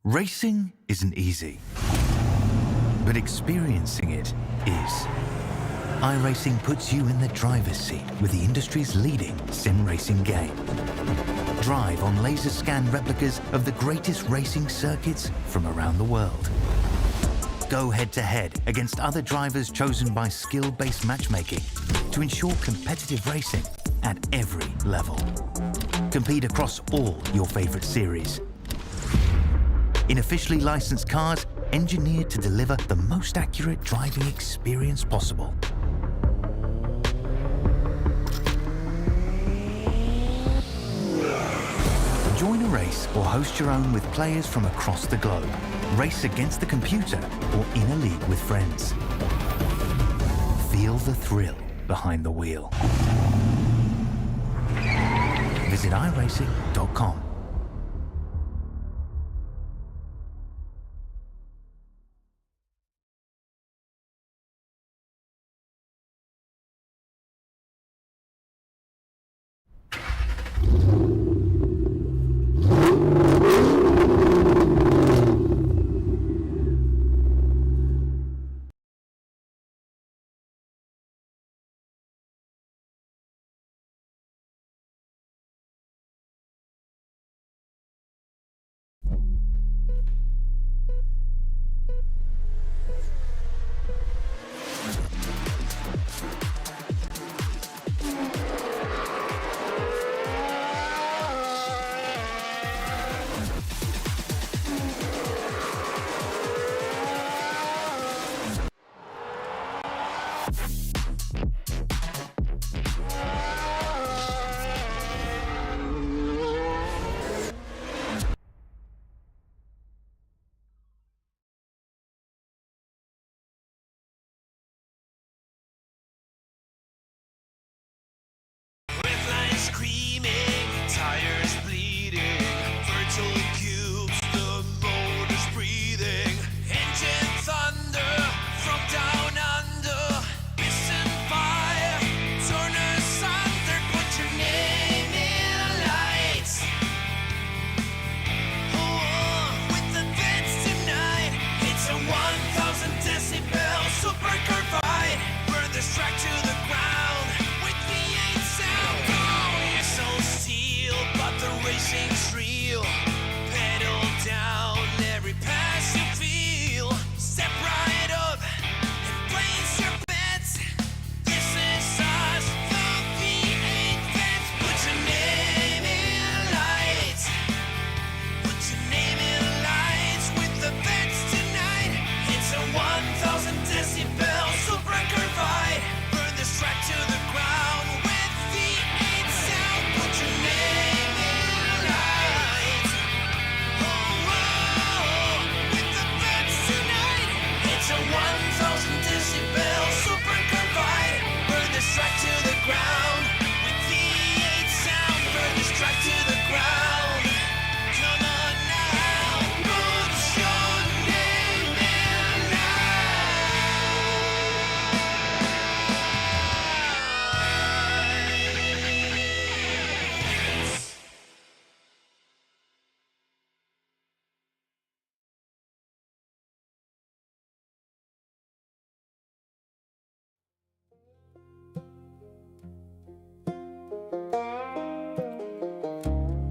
Racing isn't easy, but experiencing it is. iRacing puts you in the driver's seat with the industry's leading sim racing game. Drive on laser scan replicas of the greatest racing circuits from around the world. Go head-to-head against other drivers chosen by skill-based matchmaking to ensure competitive racing at every level. Compete across all your favorite series. In officially licensed cars, engineered to deliver the most accurate driving experience possible. Join a race or host your own with players from across the globe. Race against the computer or in a league with friends. Feel the thrill behind the wheel. Visit iRacing.com.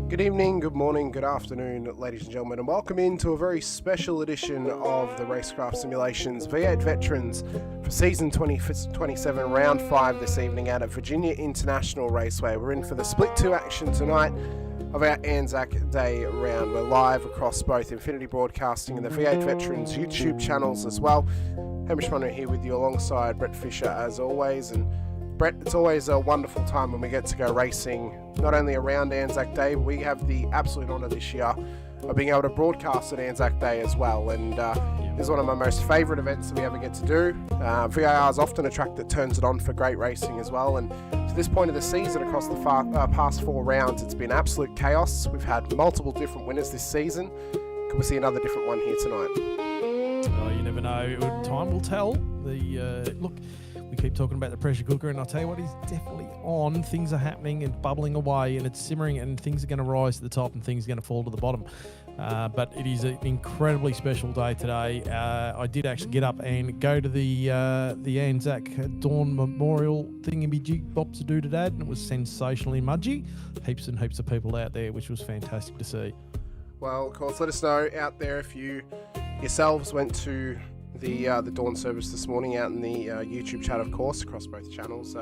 Good evening, good morning, good afternoon, ladies and gentlemen, and welcome into a very special edition of the Racecraft Simulations V8 Veterans for Season 2027, Round 5 this evening out at Virginia International Raceway. We're in for the Split 2 action tonight of our ANZAC Day Round. We're live across both Infinity Broadcasting and the V8 Veterans YouTube channels as well. Hamish Munro here with you alongside Brett Fisher as always, and Brett, it's always a wonderful time when we get to go racing, not only around ANZAC Day, but we have the absolute honour this year of being able to broadcast at ANZAC Day as well. And this is one of my most favourite events that we ever get to do. VIR is often a track that turns it on for great racing as well. And to this point of the season, across the past 4 rounds, it's been absolute chaos. We've had multiple different winners this season. Could we see another different one here tonight? You never know. Time will tell. Look, We keep talking about the pressure cooker, and I'll tell you what, he's definitely on. Things are happening and bubbling away, and it's simmering, and things are going to rise to the top and things are going to fall to the bottom. But it is an incredibly special day today. I did actually get up and go to the ANZAC Dawn Memorial thingy-jig bobs to do today, and it was sensationally mudgy. Heaps and heaps of people out there, which was fantastic to see. Well, of course, let us know out there if you yourselves went to the dawn service this morning out in the YouTube chat, of course, across both channels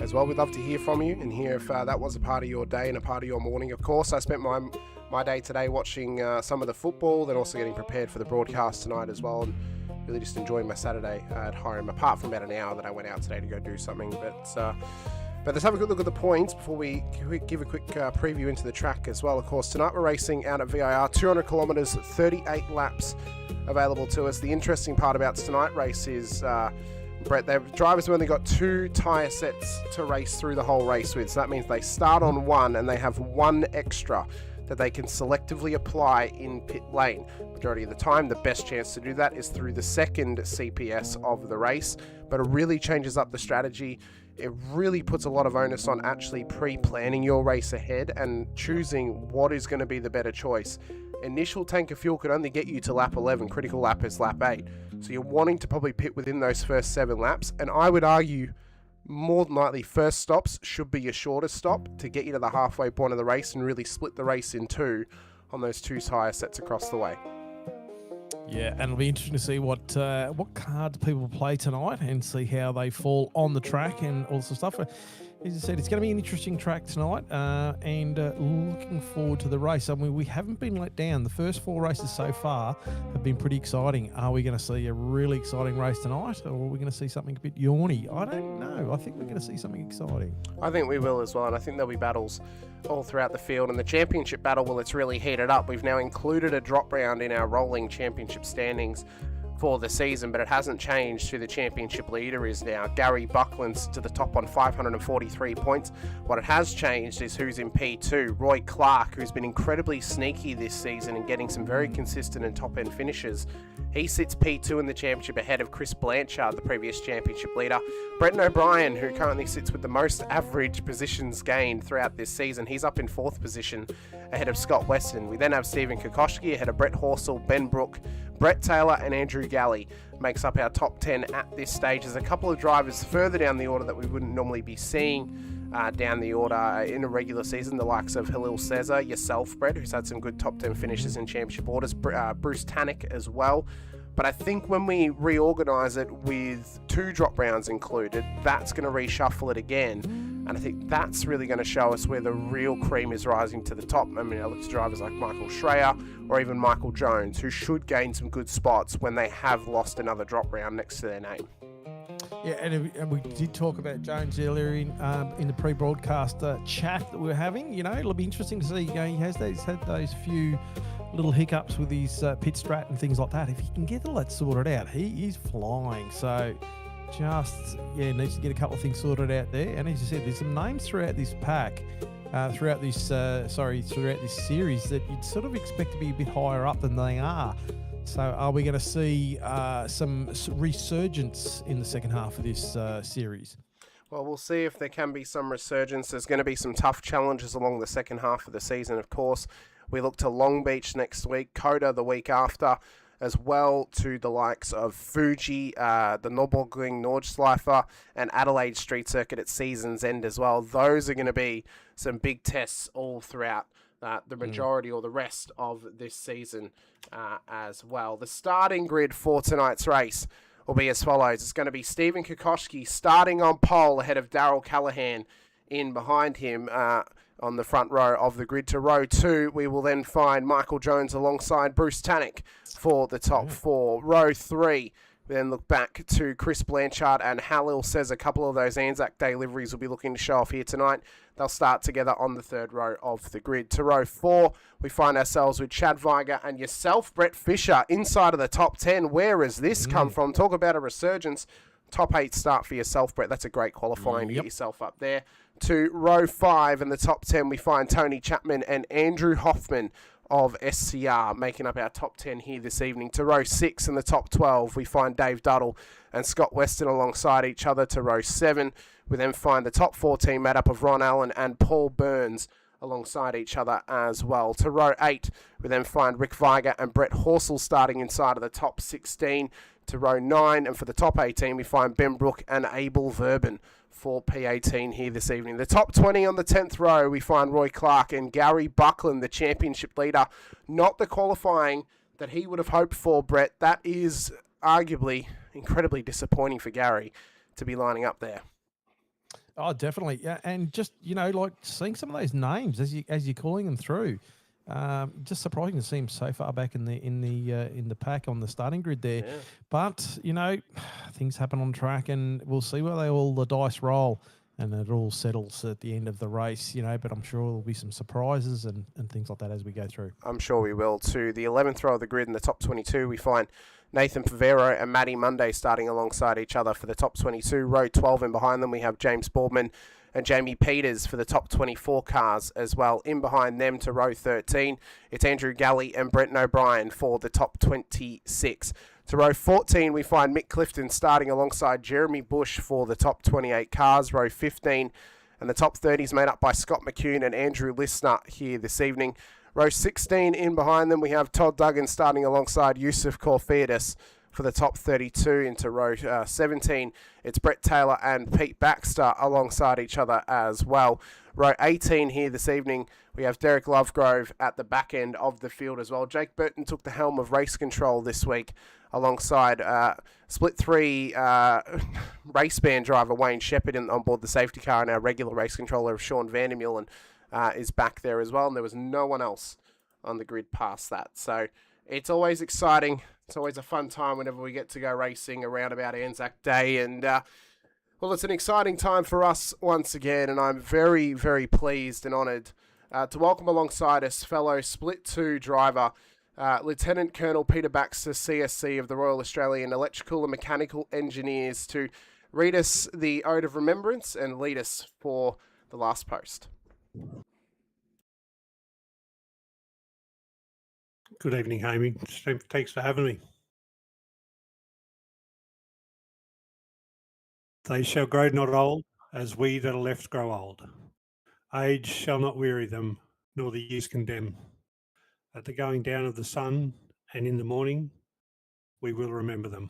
as well. We'd love to hear from you and hear if that was a part of your day and a part of your morning. Of course, I spent my day today watching some of the football, then also getting prepared for the broadcast tonight as well, and really just enjoying my Saturday at home, apart from about an hour that I went out today to go do something. But let's have a good look at the points before we give a quick preview into the track as well. Of course, tonight we're racing out at VIR, 200 kilometres, 38 laps available to us. The interesting part about tonight's race is, Brett, the drivers have only got 2 tyre sets to race through the whole race with. So that means they start on 1 and they have 1 extra that they can selectively apply in pit lane. Majority of the time, the best chance to do that is through the second CPS of the race, but it really changes up the strategy. It really puts a lot of onus on actually pre-planning your race ahead and choosing what is going to be the better choice. Initial tank of fuel could only get you to lap 11, critical lap is lap 8. So you're wanting to probably pit within those first 7 laps, and I would argue more than likely first stops should be your shortest stop to get you to the halfway point of the race and really split the race in 2 on those 2 tyre sets across the way. Yeah, and it'll be interesting to see what cards people play tonight and see how they fall on the track and all sorts of stuff. As I said, it's going to be an interesting track tonight, and looking forward to the race. I mean, we haven't been let down. The first 4 races so far have been pretty exciting. Are we going to see a really exciting race tonight, or are we going to see something a bit yawny? I don't know. I think we're going to see something exciting. I think we will as well, and I think there'll be battles all throughout the field. And the championship battle, well, it's really heated up. We've now included a drop round in our rolling championship standings for the season, but it hasn't changed who the championship leader is now. Gary Buckland's to the top on 543 points. What it has changed is who's in P2. Roy Clark, who's been incredibly sneaky this season and getting some very consistent and top-end finishes. He sits P2 in the championship ahead of Chris Blanchard, the previous championship leader. Brenton O'Brien, who currently sits with the most average positions gained throughout this season, he's up in 4th position ahead of Scott Weston. We then have Stephen Kokoschke ahead of Brett Horsell, Ben Brook, Brett Taylor and Andrew Galley. Makes up our top 10 at this stage. There's a couple of drivers further down the order that we wouldn't normally be seeing down the order in a regular season, the likes of Halil Cesar, yourself, Brett, who's had some good top 10 finishes in championship orders, Bruce Tannick as well. But I think when we reorganise it with 2 drop rounds included, that's going to reshuffle it again. And I think that's really going to show us where the real cream is rising to the top. I mean, I look to drivers like Michael Schreier or even Michael Jones, who should gain some good spots when they have lost another drop round next to their name. Yeah, and we did talk about Jones earlier in the pre-broadcast chat that we were having. You know, it'll be interesting to see. You know, he's had those few little hiccups with his pit strat and things like that. If he can get all that sorted out, he is flying. So needs to get a couple of things sorted out there. And as you said, there's some names throughout this pack, throughout this series that you'd sort of expect to be a bit higher up than they are. So are we going to see some resurgence in the second half of this series? Well, we'll see if there can be some resurgence. There's going to be some tough challenges along the second half of the season, of course. We look to Long Beach next week, Coda the week after, as well to the likes of Fuji, the Nürburgring Nordschleife, and Adelaide Street Circuit at season's end as well. Those are going to be some big tests all throughout the majority or the rest of this season as well. The starting grid for tonight's race will be as follows. It's going to be Stephen Kokoschke starting on pole ahead of Darryl Callahan in behind him on the front row of the grid. To row 2, we will then find Michael Jones alongside Bruce Tannick for the top 4. Row 3, we then look back to Chris Blanchard and Halil says a couple of those ANZAC Day liveries will be looking to show off here tonight. They'll start together on the 3rd row of the grid. To row 4, we find ourselves with Chad Viger and yourself, Brett Fisher, inside of the top 10. Where has this come from? Talk about a resurgence. Top 8 start for yourself, Brett. That's a great qualifying to get yourself up there. To row 5 in the top 10, we find Tony Chapman and Andrew Hoffman of SCR, making up our top 10 here this evening. To row 6 in the top 12, we find Dave Duddle and Scott Weston alongside each other. To row 7, we then find the top 14 made up of Ron Allen and Paul Burns alongside each other as well. To row 8, we then find Rick Viger and Brett Horsell starting inside of the top 16. To row 9, and for the top 18, we find Ben Brook and Abel Verben for P18 here this evening. The top 20 on the 10th row, we find Roy Clark and Gary Buckland, the championship leader. Not the qualifying that he would have hoped for, Brett. That is arguably incredibly disappointing for Gary to be lining up there. Oh, definitely. Yeah, and just, like seeing some of those names as you're calling them through. Just surprising to see him so far back in the pack on the starting grid there. Yeah. But things happen on track, and we'll see where all the dice roll, and it all settles at the end of the race. But I'm sure there'll be some surprises and things like that as we go through. I'm sure we will too. The 11th row of the grid in the top 22, we find Nathan Pavero and Matty Monday starting alongside each other for the top 22. Row 12 in behind them, we have James Boardman and Jamie Peters for the top 24 cars as well. In behind them to row 13, it's Andrew Galley and Brenton O'Brien for the top 26. To row 14, we find Mick Clifton starting alongside Jeremy Bush for the top 28 cars. Row 15, and the top 30 is made up by Scott McCune and Andrew Listener here this evening. Row 16, in behind them, we have Todd Duggan starting alongside Yusuf Corfiadis for the top 32. Into row 17, it's Brett Taylor and Pete Baxter alongside each other as well. Row 18 here this evening, we have Derek Lovegrove at the back end of the field as well. Jake Burton took the helm of race control this week alongside Split 3 race band driver Wayne Shepherd on board the safety car, and our regular race controller of Sean Vandermeulen is back there as well, and there was no one else on the grid past that. So it's always exciting. It's always a fun time whenever we get to go racing around about ANZAC Day. And, well, it's an exciting time for us once again. And I'm very, very pleased and honoured to welcome alongside us fellow Split 2 driver, Lieutenant Colonel Peter Baxter, CSC of the Royal Australian Electrical and Mechanical Engineers, to read us the Ode of Remembrance and lead us for the last post. Good evening, Hamish. Thanks for having me. They shall grow not old, as we that are left grow old. Age shall not weary them, nor the years condemn. At the going down of the sun, and in the morning, we will remember them.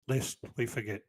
lest we forget.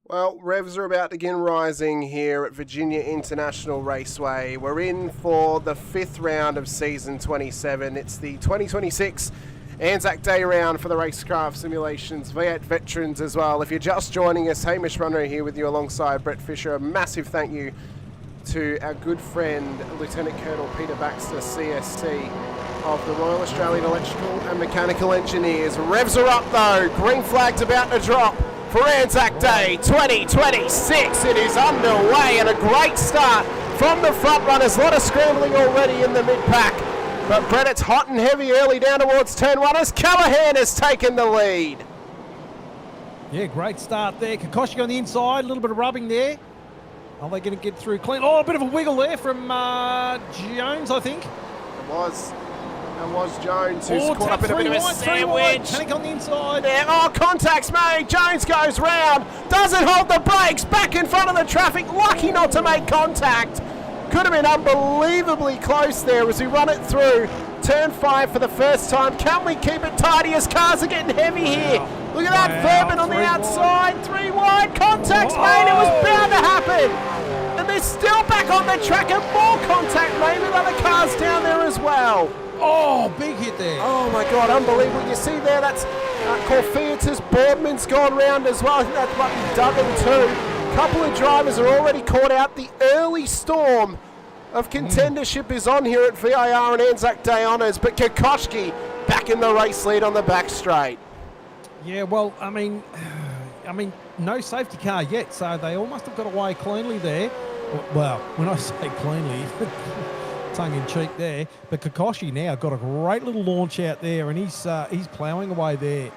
Well, revs are about to begin rising here at Virginia International Raceway. We're in for the 5th round of season 27. It's the 2026 ANZAC Day Round for the Racecraft Simulations V8 Veterans as well. If you're just joining us, Hamish Munro here with you alongside Brett Fisher. A massive thank you to our good friend Lieutenant Colonel Peter Baxter, CSC, of the Royal Australian Electrical and Mechanical Engineers. Revs are up though. Green flag's about to drop for ANZAC Day 2026. It is underway and a great start from the front runners. A lot of scrambling already in the mid-pack. But Brett, it's hot and heavy early down towards turn 1 as Callaghan has taken the lead. Yeah, great start there. Kokoschka on the inside, a little bit of rubbing there. Are they going to get through clean? Oh, a bit of a wiggle there from Jones, I think. It was Jones who's caught up in a bit of a sandwich. Panic on the inside. There. Oh, contact's made. Jones goes round. Doesn't hold the brakes. Back in front of the traffic. Lucky not to make contact. Could have been unbelievably close there as we run it through turn 5 for the first time. Can we keep it tidy as cars are getting heavy here? Look at that. Thurman on the outside. 3 wide. Contact's made. It was bound to happen. And they're still back on the track and more contact made with other cars down there as well. Oh, big hit there. Oh my God, unbelievable. You see there, that's Corfiatis. Boardman's gone round as well. I think that's might be Duggan too. couple of drivers are already caught out. The early storm of contendership is on here at VIR and ANZAC Day Honours, but Kokoschki back in the race lead on the back straight. Yeah, well, I mean, no safety car yet, so they all must have got away cleanly there. Well, when I say cleanly, tongue-in-cheek there, but Kokoschki now got a great little launch out there, and he's ploughing away there.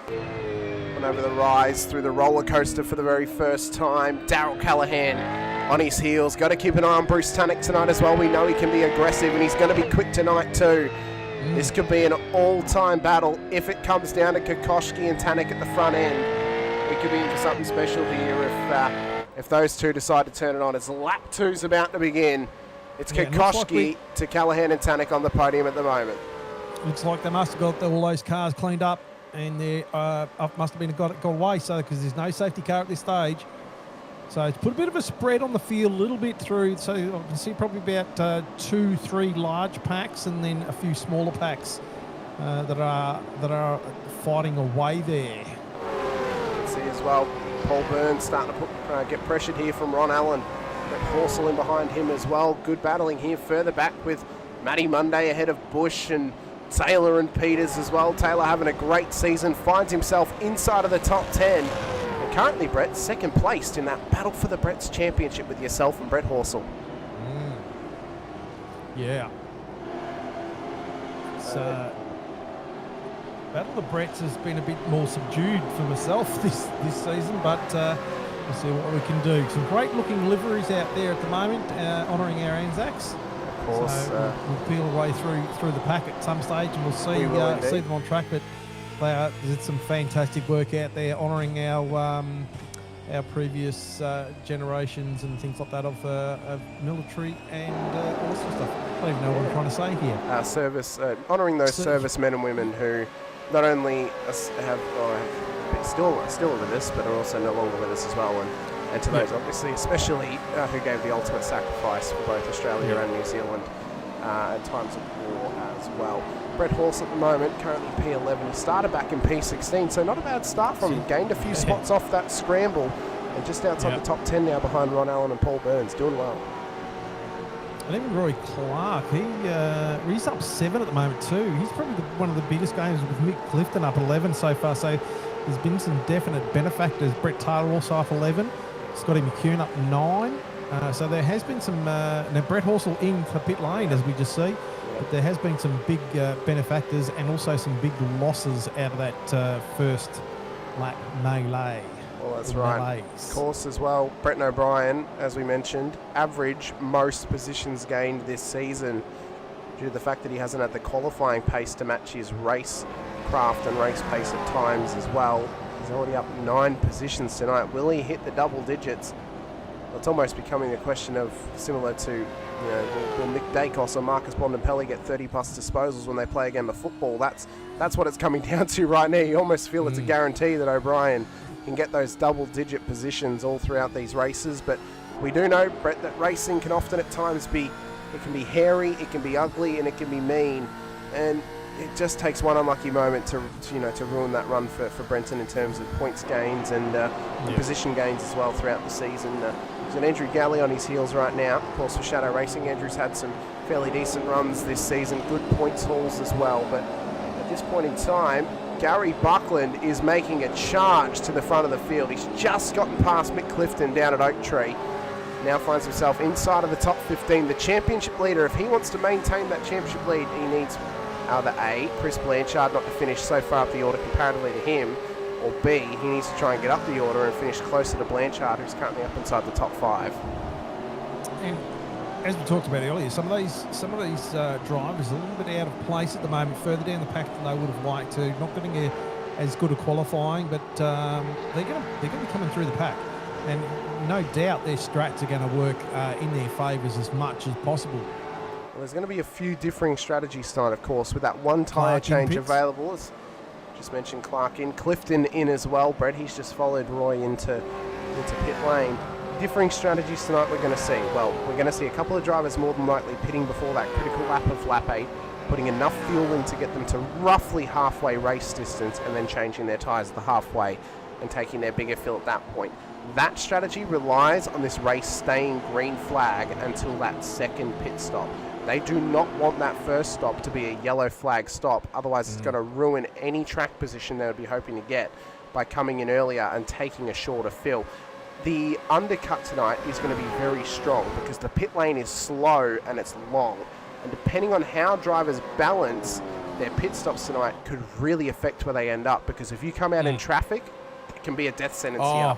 And over the rise through the roller coaster for the very first time, Daryl Callaghan on his heels. Got to keep an eye on Bruce Tannock tonight as well. We know he can be aggressive, and he's going to be quick tonight too. This could be an all-time battle if it comes down to Kokoschki and Tannock at the front end. We could be in for something special here if those two decide to turn it on. As lap 2's about to begin, it's Kokoschki to Callaghan and Tannock on the podium at the moment. Looks like they must have got all those cars cleaned up, and they must have been got away, so because there's no safety car at this stage. So it's put a bit of a spread on the field, a little bit through. So you can see probably about 2-3 large packs and then a few smaller packs that are fighting away there. You can see as well, Paul Burns starting to get pressured here from Ron Allen. Brett Horsell in behind him as well. Good battling here further back with Matty Monday ahead of Bush and Taylor and Peters as well. Taylor having a great season, finds himself inside of the top 10. And currently, Brett, second placed in that battle for the Brett's Championship with yourself and Brett Horsell. Yeah. So, Battle of the Bretts has been a bit more subdued for myself this season, but we'll see what we can do. Some great looking liveries out there at the moment, honouring our Anzacs. Of course. So we'll peel our way through the pack at some stage, and we'll see them on track. But there's some fantastic work out there, honouring our previous generations and things like that of military and all sorts of stuff. I don't even know what I'm trying to say here. Service, honouring those servicemen and women who not only have still with us, but are also no longer with us as well. And to those, obviously, especially who gave the ultimate sacrifice for both Australia and New Zealand at times of war as well. Brett Horsell at the moment, currently P11. He started back in P16, so not a bad start from him. Gained a few spots off that scramble, and just outside the top 10 now behind Ron Allen and Paul Burns, doing well. And even Roy Clark, he's up 7 at the moment too. He's probably one of the biggest games with Mick Clifton up 11 so far. So there's been some definite benefactors. Brett Taylor also up 11. Scotty McCune up 9. So there has been some... now, Brett Horsell in for pit lane, as we just see. But there has been some big benefactors and also some big losses out of that first lap melee. Well, that's right. Of course, as well, Bretton O'Brien, as we mentioned, average most positions gained this season due to the fact that he hasn't had the qualifying pace to match his racecraft and race pace at times as well. He's already up 9 positions tonight. Will he hit the double digits? Well, it's almost becoming a question of similar to, will Nick Dacos or Marcus Bontempelli get 30-plus disposals when they play a game of football? That's what it's coming down to right now. You almost feel it's a guarantee that O'Brien can get those double-digit positions all throughout these races. But we do know, Brett, that racing can often at times be hairy, it can be ugly, and it can be mean. And it just takes one unlucky moment to ruin that run for Brenton in terms of points gains and position gains as well throughout the season. There's an Andrew Galley on his heels right now. Of course, for Shadow Racing, Andrew's had some fairly decent runs this season, good points hauls as well. But at this point in time, Gary Buckland is making a charge to the front of the field. He's just gotten past Mick Clifton down at Oak Tree. Now finds himself inside of the top 15. The championship leader, if he wants to maintain that championship lead, he needs either A, Chris Blanchard not to finish so far up the order comparatively to him, or B, he needs to try and get up the order and finish closer to Blanchard, who's currently up inside the top 5. And as we talked about earlier, some of these drivers are a little bit out of place at the moment, further down the pack than they would have liked to. Not getting as good a qualifying, but they're going to be coming through the pack, and no doubt their strats are going to work in their favours as much as possible. Well, there's going to be a few differing strategies tonight, of course, with that one tyre change available. As just mentioned, Clark in, Clifton in as well. Brett, he's just followed Roy into pit lane. Differing strategies tonight we're going to see. Well, we're going to see a couple of drivers more than likely pitting before that critical lap of lap 8, putting enough fuel in to get them to roughly halfway race distance and then changing their tyres at the halfway and taking their bigger fill at that point. That strategy relies on this race staying green flag until that second pit stop. They do not want that first stop to be a yellow flag stop, otherwise it's going to ruin any track position they would be hoping to get by coming in earlier and taking a shorter fill. The undercut tonight is going to be very strong because the pit lane is slow and it's long. And depending on how drivers balance their pit stops tonight could really affect where they end up, because if you come out in traffic, it can be a death sentence here.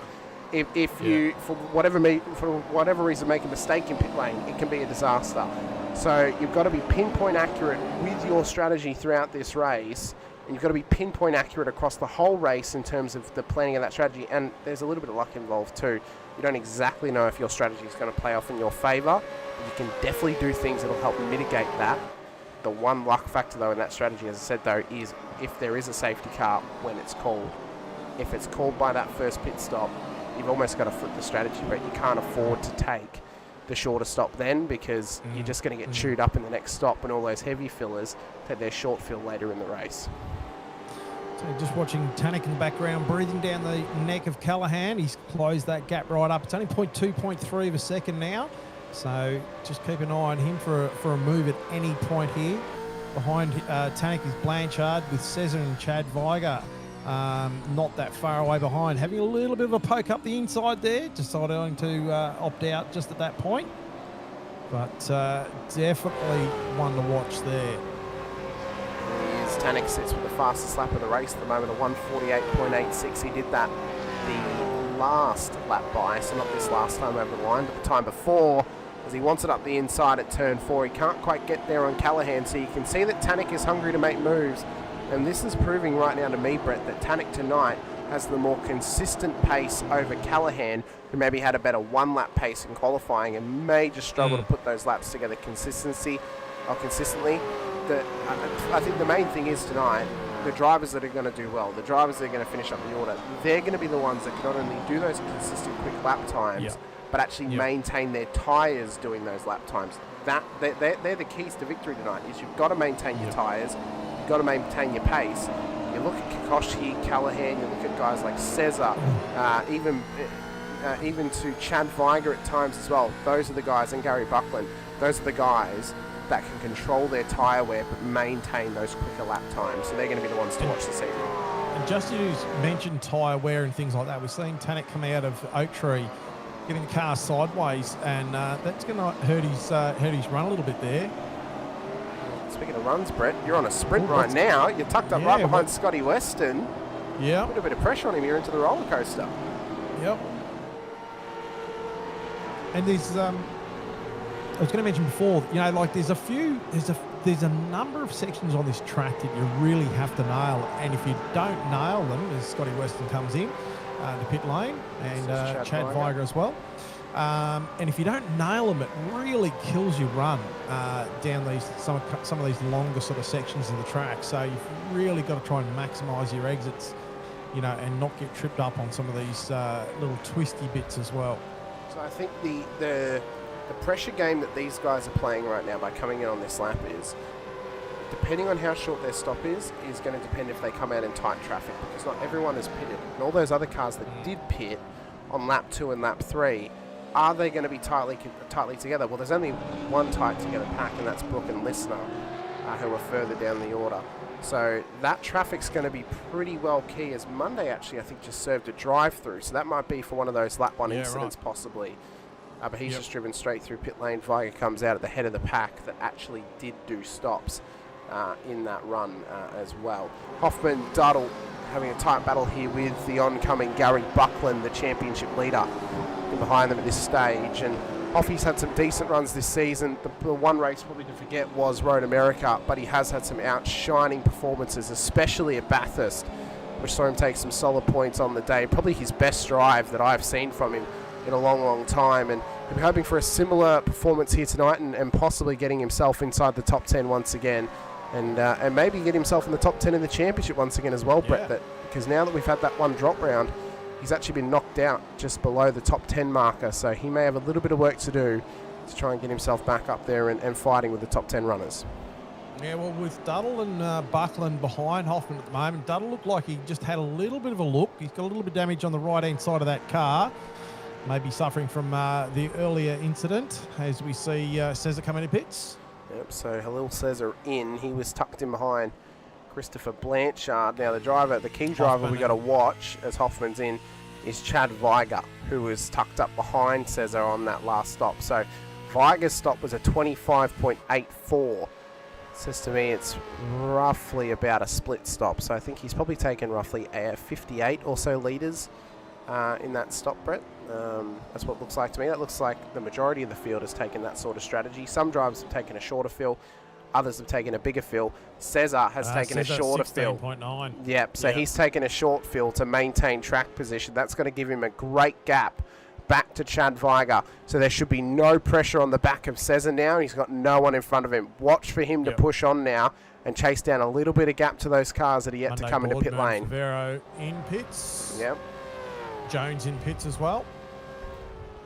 If you, for whatever reason, make a mistake in pit lane, it can be a disaster. So you've got to be pinpoint accurate with your strategy throughout this race, and you've got to be pinpoint accurate across the whole race in terms of the planning of that strategy. And there's a little bit of luck involved too. You don't exactly know if your strategy is going to play off in your favour. You can definitely do things that will help mitigate that. The one luck factor though in that strategy, as I said though, is if there is a safety car when it's called. If it's called by that first pit stop, you've almost got to flip the strategy, but you can't afford to take the shorter stop then, because you're just going to get chewed up in the next stop when all those heavy fillers take their short fill later in the race. So just watching Tannick in the background, breathing down the neck of Callahan. He's closed that gap right up. It's only 0.2, 0.3 of a second now. So just keep an eye on him for a move at any point here. Behind Tannick is Blanchard with Cesar and Chad Viger. Not that far away behind. Having a little bit of a poke up the inside there. Deciding to opt out just at that point. But definitely one to watch there. Tannick sits with the fastest lap of the race at the moment, a 1:48.86. He did that the last lap by, so not this last time over the line, but the time before, as he wants it up the inside at turn 4. He can't quite get there on Callahan, so you can see that Tannick is hungry to make moves. And this is proving right now to me, Brett, that Tannick tonight has the more consistent pace over Callahan, who maybe had a better one-lap pace in qualifying and may just struggle to put those laps together consistently. I think the main thing is tonight, the drivers that are going to do well, the drivers that are going to finish up the order, they're going to be the ones that can not only do those consistent quick lap times, but actually maintain their tyres doing those lap times. They're the keys to victory tonight. Is you've got to maintain your tyres, you've got to maintain your pace. You look at Kikoshi, Callahan, you look at guys like Cesar, even to Chad Viger at times as well. Those are the guys, and Gary Buckland, those are the guys that can control their tyre wear but maintain those quicker lap times. So they're going to be the ones to watch this evening. And just as you mentioned tyre wear and things like that, we're seeing Tannick come out of Oak Tree, getting the car sideways, and that's going to hurt his run a little bit there. Speaking of runs, Brett, you're on a sprint right now. You're tucked up right behind Scotty Weston. Yeah. Put a bit of pressure on him. You're into the roller coaster. Yep. And there's I was going to mention before, like there's a number of sections on this track that you really have to nail, and if you don't nail them, as Scotty Weston comes in the pit lane, and Chad Viger as well, and if you don't nail them, it really kills your run down some of these longer sort of sections of the track. So you've really got to try and maximise your exits, and not get tripped up on some of these little twisty bits as well. So I think the pressure game that these guys are playing right now by coming in on this lap is, depending on how short their stop is going to depend if they come out in tight traffic, because not everyone is pitted. And all those other cars that did pit on lap 2 and lap 3, are they going to be tightly together? Well, there's only one tight together pack, and that's Brooke and Listener, who are further down the order. So that traffic's going to be pretty well key, as Monday actually I think just served a drive-through, so that might be for one of those lap 1 incidents possibly. But he's just driven straight through pit lane. Viger comes out at the head of the pack that actually did do stops in that run as well. Hoffman, Duddle having a tight battle here with the oncoming Gary Buckland, the championship leader, behind them at this stage. And Hoffy's had some decent runs this season. The one race probably to forget was Road America, but he has had some outshining performances, especially at Bathurst, which saw him take some solid points on the day. Probably his best drive that I've seen from him in a long, long time, and we're hoping for a similar performance here tonight, and possibly getting himself inside the top 10 once again, and maybe get himself in the top 10 in the championship once again as well, Brett. Because now that we've had that one drop round, he's actually been knocked out just below the top 10 marker, so he may have a little bit of work to do to try and get himself back up there and fighting with the top 10 runners. Yeah, well, with Duddle and Buckland behind Hoffman at the moment, Duddle looked like he just had a little bit of a look. He's got a little bit of damage on the right-hand side of that car. Maybe suffering from the earlier incident as we see Cesar come into pits. Yep, so Halil Cesar in. He was tucked in behind Christopher Blanchard. Now the key driver we got to watch as Hoffman's in is Chad Viger, who was tucked up behind Cesar on that last stop. So Viger's stop was a 25.84. Says to me it's roughly about a split stop. So I think he's probably taken roughly 58 or so litres in that stop, Brett. That's what it looks like to me. That looks like the majority of the field has taken that sort of strategy. Some drivers have taken a shorter fill. Others have taken a bigger fill. Cesar has taken a shorter fill. 16.9. Yep, so he's taken a short fill to maintain track position. That's going to give him a great gap back to Chad Viger. So there should be no pressure on the back of Cesar now. He's got no one in front of him. Watch for him to push on now and chase down a little bit of gap to those cars that are yet to come into pit lane. Vero in pits. Yep. Jones in pits as well.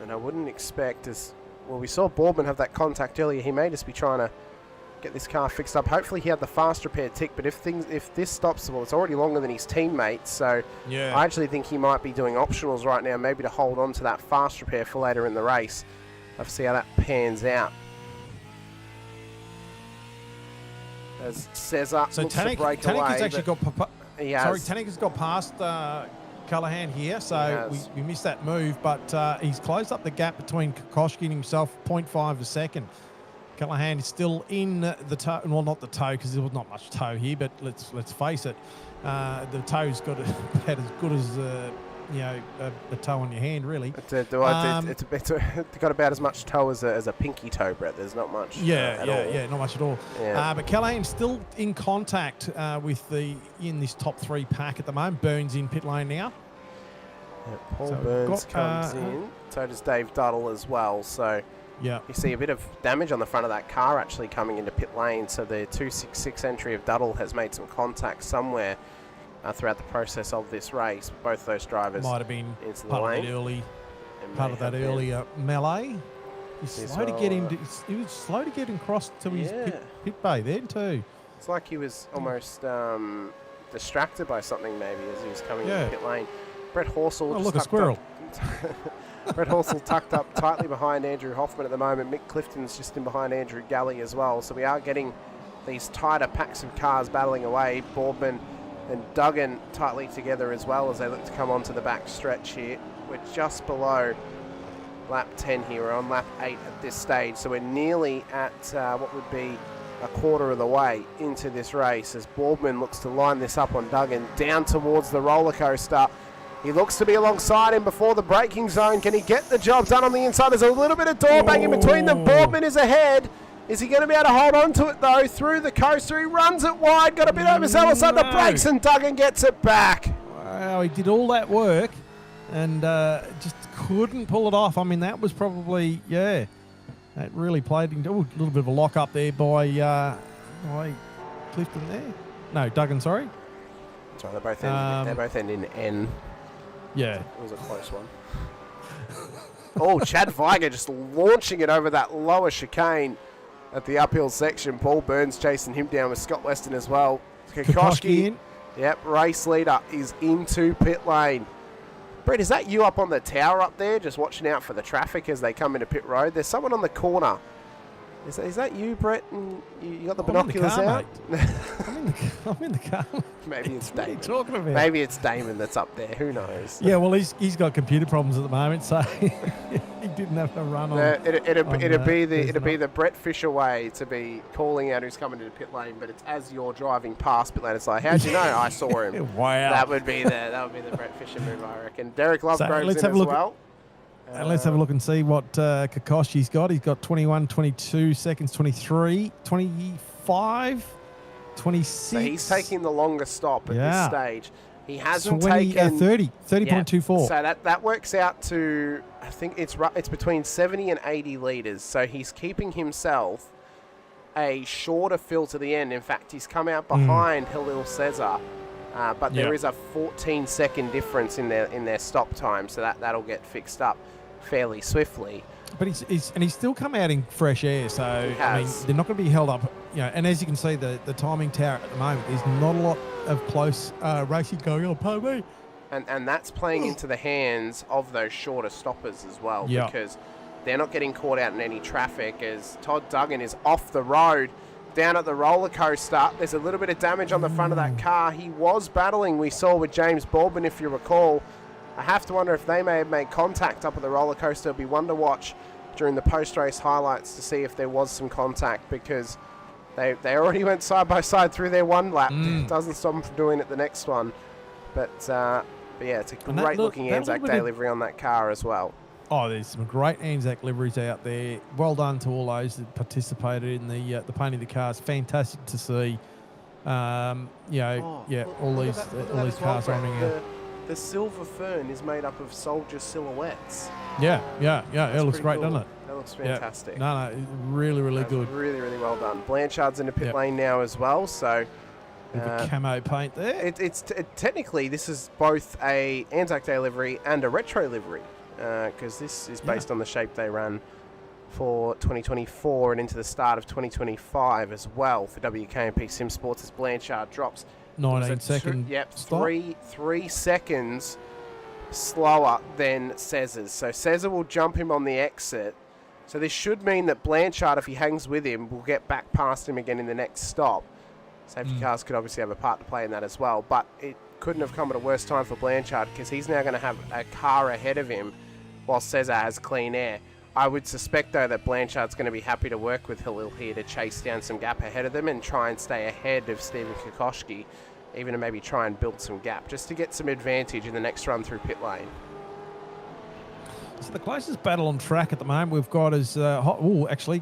And I wouldn't expect we saw Boardman have that contact earlier. He may just be trying to get this car fixed up. Hopefully he had the fast repair tick, but if this stops, well, it's already longer than his teammates, so I actually think he might be doing optionals right now, maybe to hold on to that fast repair for later in the race. Let's see how that pans out. As Cesar looks to break away. Has actually got Tanek has got past Callahan here, so we missed that move, but he's closed up the gap between Kokoschki and himself, 0.5 a second. Callahan is still in the toe, well, not the toe because there was not much toe here, but let's face it, the toe's got about as good as a toe on your hand, really. It's got about as much toe as a pinky toe, Brett. There's not much. Not much at all. Yeah. But Callahan's still in contact in this top three pack at the moment. Burns in pit lane now. Yeah, Paul Burns comes in. So does Dave Duddle as well. So. Yeah. You see a bit of damage on the front of that car actually coming into pit lane, so the 266 entry of Duddle has made some contact somewhere throughout the process of this race. Both those drivers might have been into the part lane. Of that earlier melee. He was slow to get him across to his pit bay then too. It's like he was almost distracted by something maybe as he was coming into pit lane. Brett Horsell. Oh, look, a squirrel. Brett Horsell tucked up tightly behind Andrew Hoffman at the moment. Mick Clifton's just in behind Andrew Galley as well. So we are getting these tighter packs of cars battling away. Boardman and Duggan tightly together as well as they look to come onto the back stretch here. We're just below lap 10 here. We're on lap 8 at this stage. So we're nearly at what would be a quarter of the way into this race as Boardman looks to line this up on Duggan down towards the roller coaster. He looks to be alongside him before the braking zone. Can he get the job done on the inside? There's a little bit of door banging between them. Boardman is ahead. Is he going to be able to hold on to it, though? Through the coaster, he runs it wide. Got a bit overzealous on the brakes, and Duggan gets it back. Wow, he did all that work and just couldn't pull it off. I mean, that was probably, that really played into a little bit of a lock up there by Clifton there. No, Duggan, sorry. Sorry, they're both ending in N. Yeah. It was a close one. Chad Viger just launching it over that lower chicane at the uphill section. Paul Burns chasing him down with Scott Weston as well. Kokoschki in. Yep, race leader is into pit lane. Brett, is that you up on the tower up there just watching out for the traffic as they come into pit road? There's someone on the corner. Is that you, Brett? And you got the binoculars out? I'm in the car. Maybe it's Damon. What are you talking about? Maybe it's Damon that's up there. Who knows? Yeah, well, he's got computer problems at the moment, so he didn't have to run on. It'd be the Brett Fisher way to be calling out who's coming into pit lane, but it's as you're driving past pit lane. It's like, how'd you know? I saw him. Wow. That would be the Brett Fisher move, I reckon. Derek Lovegrove's in as well. And let's have a look and see what Kokoschki's got. He's got 21, 22 seconds, 23, 25, 26. So he's taking the longest stop at this stage. He hasn't 30.24. So that works out to, I think it's between 70 and 80 litres. So he's keeping himself a shorter fill to the end. In fact, he's come out behind Halil Cesar. But there is a 14-second difference in their stop time, so that'll get fixed up fairly swiftly. But he's still come out in fresh air, so I mean, they're not going to be held up and as you can see, the timing tower at the moment, there's not a lot of close racing going on. Pardon me. And that's playing into the hands of those shorter stoppers as well, Yeah. because they're not getting caught out in any traffic as Todd Duggan is off the road down at the roller coaster. There's a little bit of damage on the front of that car. He was battling, we saw with James Baldwin, if you recall. I have to wonder if they may have made contact up at the roller coaster. It'll be one to watch during the post-race highlights to see if there was some contact, because they already went side by side through their one lap. Doesn't stop them from doing it the next one. But yeah, it's a great looking ANZAC Day livery on that car as well. Oh, there's some great ANZAC liveries out there. Well done to all those that participated in the painting of the cars. Fantastic to see. All these cars running out. The silver fern is made up of soldier silhouettes. Yeah. It looks great, doesn't it? That looks fantastic. No, really, really good. Really, really well done. Blanchard's in the pit lane now as well, so... the camo paint there. Technically, this is both a ANZAC Day livery and a retro livery, because this is based on the shape they ran for 2024 and into the start of 2025 as well for WKMP Sim Sports, as Blanchard drops 19-second stop. 3 seconds slower than Cesar's. So Cesar will jump him on the exit. So this should mean that Blanchard, if he hangs with him, will get back past him again in the next stop. Safety cars could obviously have a part to play in that as well, but it couldn't have come at a worse time for Blanchard, because he's now going to have a car ahead of him while Cesar has clean air. I would suspect, though, that Blanchard's going to be happy to work with Halil here to chase down some gap ahead of them and try and stay ahead of Stephen Kokoschke, even to maybe try and build some gap, just to get some advantage in the next run through pit lane. So the closest battle on track at the moment we've got is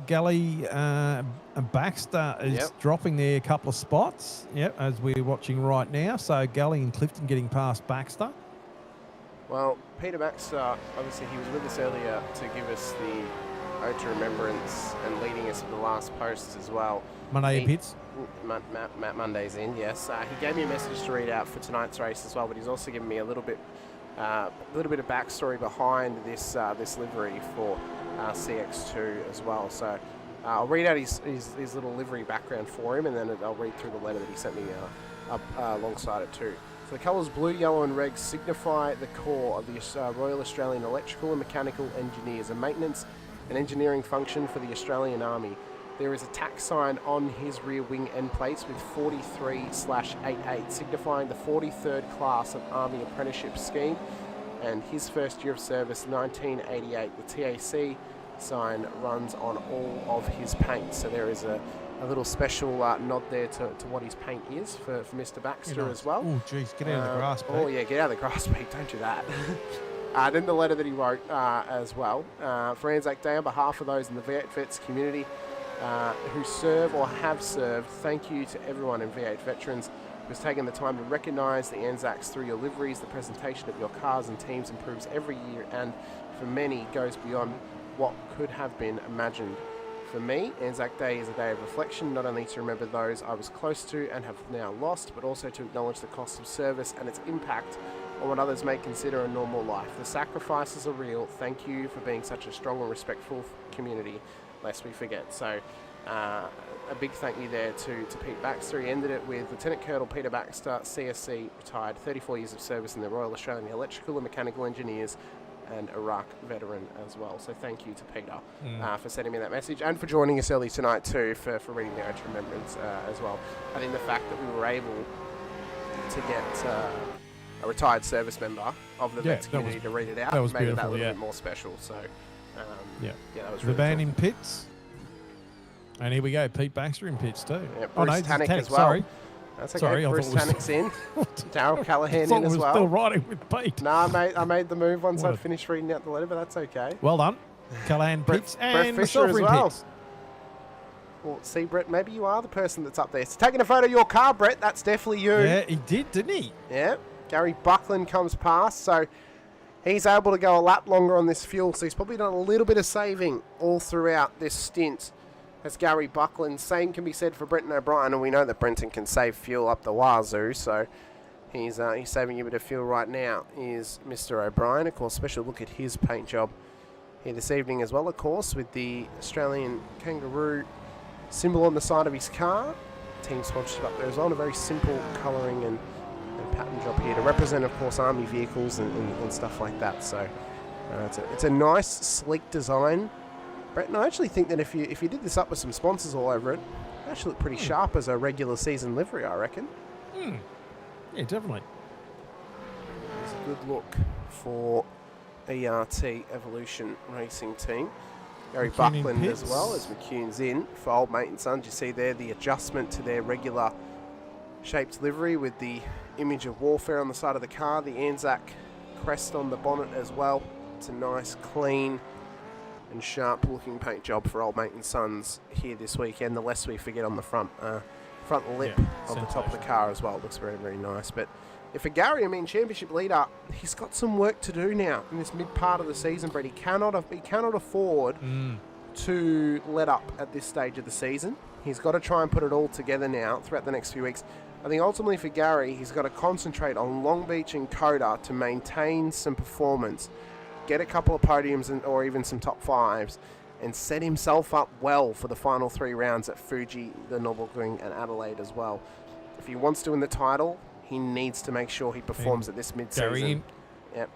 Galley and Baxter is dropping there a couple of spots. Yep, as we're watching right now. So Galley and Clifton getting past Baxter. Well, Peter Baxter, obviously he was with us earlier to give us the ode to remembrance and leading us to the last posts as well. Monday pits. Matt Monday's in, yes. He gave me a message to read out for tonight's race as well, but he's also given me a little bit of backstory behind this livery for CX2 as well. So I'll read out his little livery background for him, and then I'll read through the letter that he sent me alongside it too. So the colours blue, yellow and red signify the core of the Royal Australian Electrical and Mechanical Engineers, a maintenance and engineering function for the Australian Army. There is a tack sign on his rear wing end plates with 43/88, signifying the 43rd class of Army apprenticeship scheme, and his first year of service, 1988. The TAC sign runs on all of his paint. So there is a little special nod there to what his paint is for Mr. Baxter as well. Oh, geez, get out of the grass, Pete. Oh, yeah, get out of the grass, Pete. Don't do that. Then the letter that he wrote as well. For ANZAC Day, on behalf of those in the V8 Vets community who serve or have served, thank you to everyone in V8 Veterans who has taken the time to recognise the ANZACs through your liveries. The presentation of your cars and teams improves every year, and for many goes beyond what could have been imagined. For me, ANZAC Day is a day of reflection, not only to remember those I was close to and have now lost, but also to acknowledge the cost of service and its impact on what others may consider a normal life. The sacrifices are real. Thank you for being such a strong and respectful community, lest we forget. So a big thank you there to Pete Baxter. He ended it with Lieutenant Colonel Peter Baxter, CSC, retired, 34 years of service in the Royal Australian Electrical and Mechanical Engineers, and Iraq veteran as well. So thank you to Peter for sending me that message, and for joining us early tonight too for reading the ode to remembrance as well. I think the fact that we were able to get a retired service member of the Vets community to read it out made it that little bit more special. So that was really the band cool. in pits. And here we go, Pete Baxter in pits too. Yeah, Bruce Tannick as well. Sorry. That's okay. Sorry, Bruce Tannick's in. Darryl Callahan in as well. Still riding with Pete. No, I made the move once I finished reading out the letter, but that's okay. Well done. Callahan pits and Brett Fisher myself as in well. pits. Well, see, Brett, maybe you are the person that's up there. So taking a photo of your car, Brett, that's definitely you. Yeah, he did, didn't he? Yeah. Gary Buckland comes past, so he's able to go a lap longer on this fuel, so he's probably done a little bit of saving all throughout this stint. As Gary Buckland, same can be said for Brenton O'Brien, and we know that Brenton can save fuel up the wazoo, so he's saving a bit of fuel right now, is Mr. O'Brien. Of course, special look at his paint job here this evening as well, of course, with the Australian Kangaroo symbol on the side of his car. Team sponsorship up there as well, and a very simple colouring and pattern job here to represent, of course, Army vehicles and stuff like that. So it's a nice, sleek design, Brett. And I actually think that if you did this up with some sponsors all over it, it actually look pretty sharp as a regular season livery, I reckon. Yeah, definitely. It's a good look for ERT Evolution Racing Team. Gary Buckland as well as McCune's in for Old Mate and Sons. You see there the adjustment to their regular shaped livery with the image of warfare on the side of the car, the ANZAC crest on the bonnet as well. It's a nice, clean and sharp looking paint job for Old Mate and Sons here this weekend. The less we forget on the front lip of the top of the car as well. It looks very, very nice. But if for Gary, I mean, championship leader, he's got some work to do now in this mid part of the season, Brett. He cannot afford to let up at this stage of the season. He's got to try and put it all together now throughout the next few weeks. I think ultimately for Gary, he's got to concentrate on Long Beach and Coda to maintain some performance, get a couple of podiums or even some top fives, and set himself up well for the final 3 rounds at Fuji, the Nürburgring, and Adelaide as well. If he wants to win the title, he needs to make sure he performs at this mid-season. Yep.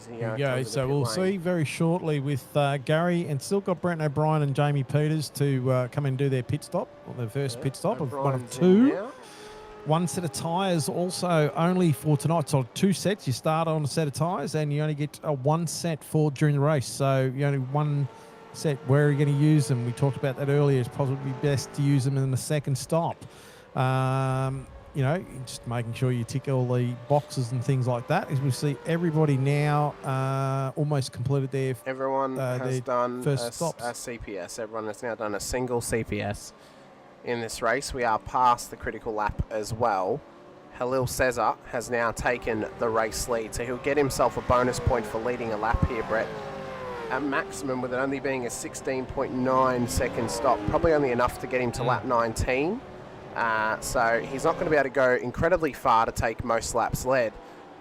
There you go. So we'll see very shortly with Gary, and still got Brent O'Brien and Jamie Peters to come and do their pit stop, or their first pit stop of one of 2. One set of tyres also only for tonight. So 2 sets. You start on a set of tyres and you only get a 1 set for during the race. So you only 1 set. Where are you going to use them? We talked about that earlier. It's probably best to use them in the second stop. You know, just making sure you tick all the boxes and things like that. As we see everybody now almost completed their Everyone has done first a stops. CPS. Everyone has now done a single CPS in this race. We are past the critical lap as well. Halil Cesar has now taken the race lead, so he'll get himself a bonus point for leading a lap here, Brett. At maximum, with it only being a 16.9 second stop, probably only enough to get him to lap 19. So he's not going to be able to go incredibly far to take most laps led,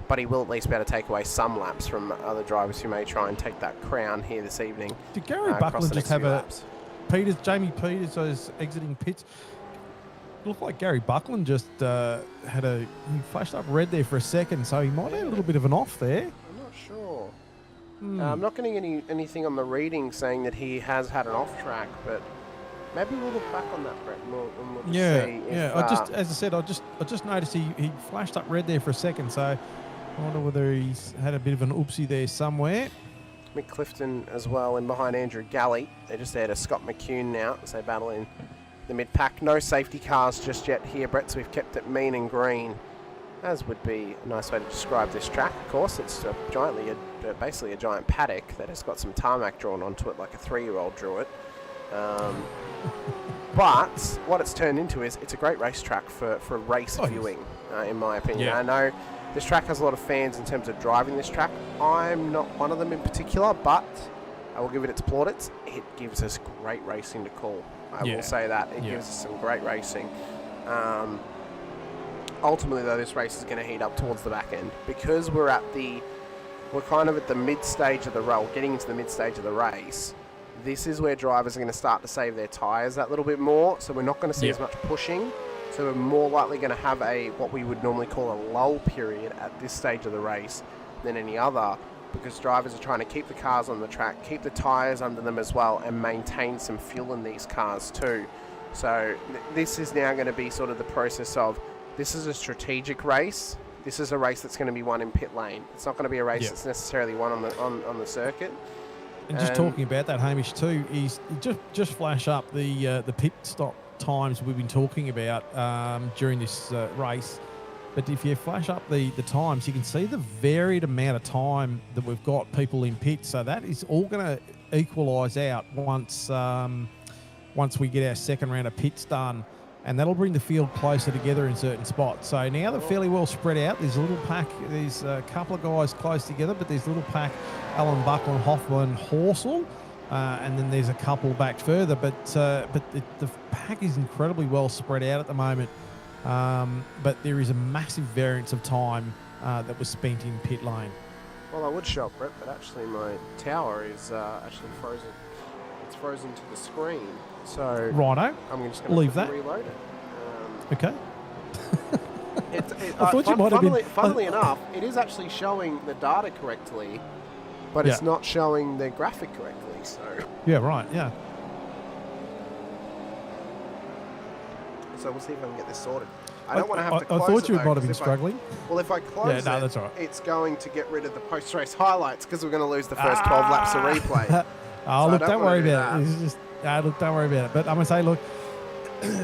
but he will at least be able to take away some laps from other drivers who may try and take that crown here this evening. Did Gary Buckland just have Jamie Peters was exiting pits? Looked like Gary Buckland just he flashed up red there for a second, so he might have a little bit of an off there. I'm not sure. I'm not getting anything on the reading saying that he has had an off track, but maybe we'll look back on that, Brett, and we'll see. As I said, I just noticed he flashed up red there for a second, so I wonder whether he's had a bit of an oopsie there somewhere. Mick Clifton as well in behind Andrew Galley. They're just there to Scott McCune now as they battle in the mid-pack. No safety cars just yet here, Brett, so we've kept it mean and green, as would be a nice way to describe this track. Of course, it's basically a giant paddock that has got some tarmac drawn onto it like a 3-year-old drew it. But what it's turned into is it's a great racetrack for race viewing, in my opinion. Yeah. I know this track has a lot of fans in terms of driving this track. I'm not one of them in particular, but I will give it its plaudits. It gives us great racing to call. I will say that. It gives us some great racing. Ultimately, though, this race is going to heat up towards the back end because we're kind of at the mid stage of the race, getting into the mid stage of the race. This is where drivers are going to start to save their tyres that little bit more, so we're not going to see as much pushing. So we're more likely going to have what we would normally call a lull period at this stage of the race than any other, because drivers are trying to keep the cars on the track, keep the tyres under them as well, and maintain some fuel in these cars too. So this is now going to be sort of the process of, this is a strategic race. This is a race that's going to be won in pit lane. It's not going to be a race that's necessarily won on the circuit. And just talking about that, Hamish, too, he's just flash up the pit stop times we've been talking about during this race. But if you flash up the times, you can see the varied amount of time that we've got people in pit. So that is all going to equalise out once we get our second round of pits done. And that'll bring the field closer together in certain spots. So now they're fairly well spread out. There's a little pack. There's a couple of guys close together, but there's a little pack, Alan Buckland, Hoffman, Horsell, and then there's a couple back further. But the pack is incredibly well spread out at the moment. But there is a massive variance of time that was spent in pit lane. Well, I would show up, Brett, but actually my tower is actually frozen. it's frozen to the screen. So Righto. I'm just going Leave to that. reload it. Okay. I thought you might have been- funnily enough, it is actually showing the data correctly, but it's Yeah. not showing the graphic correctly. So Yeah, right. Yeah. we'll see if I can get this sorted. I don't want to have to I close thought it, you though, might have 'cause been struggling. Well, if I close no, it, that's all right. it's going to get rid of the post-race highlights because we're going to lose the first 12 laps of replay. Oh, So look, I don't wanna worry do about it. that. It's just, look, don't worry about it. But I'm going to say, look,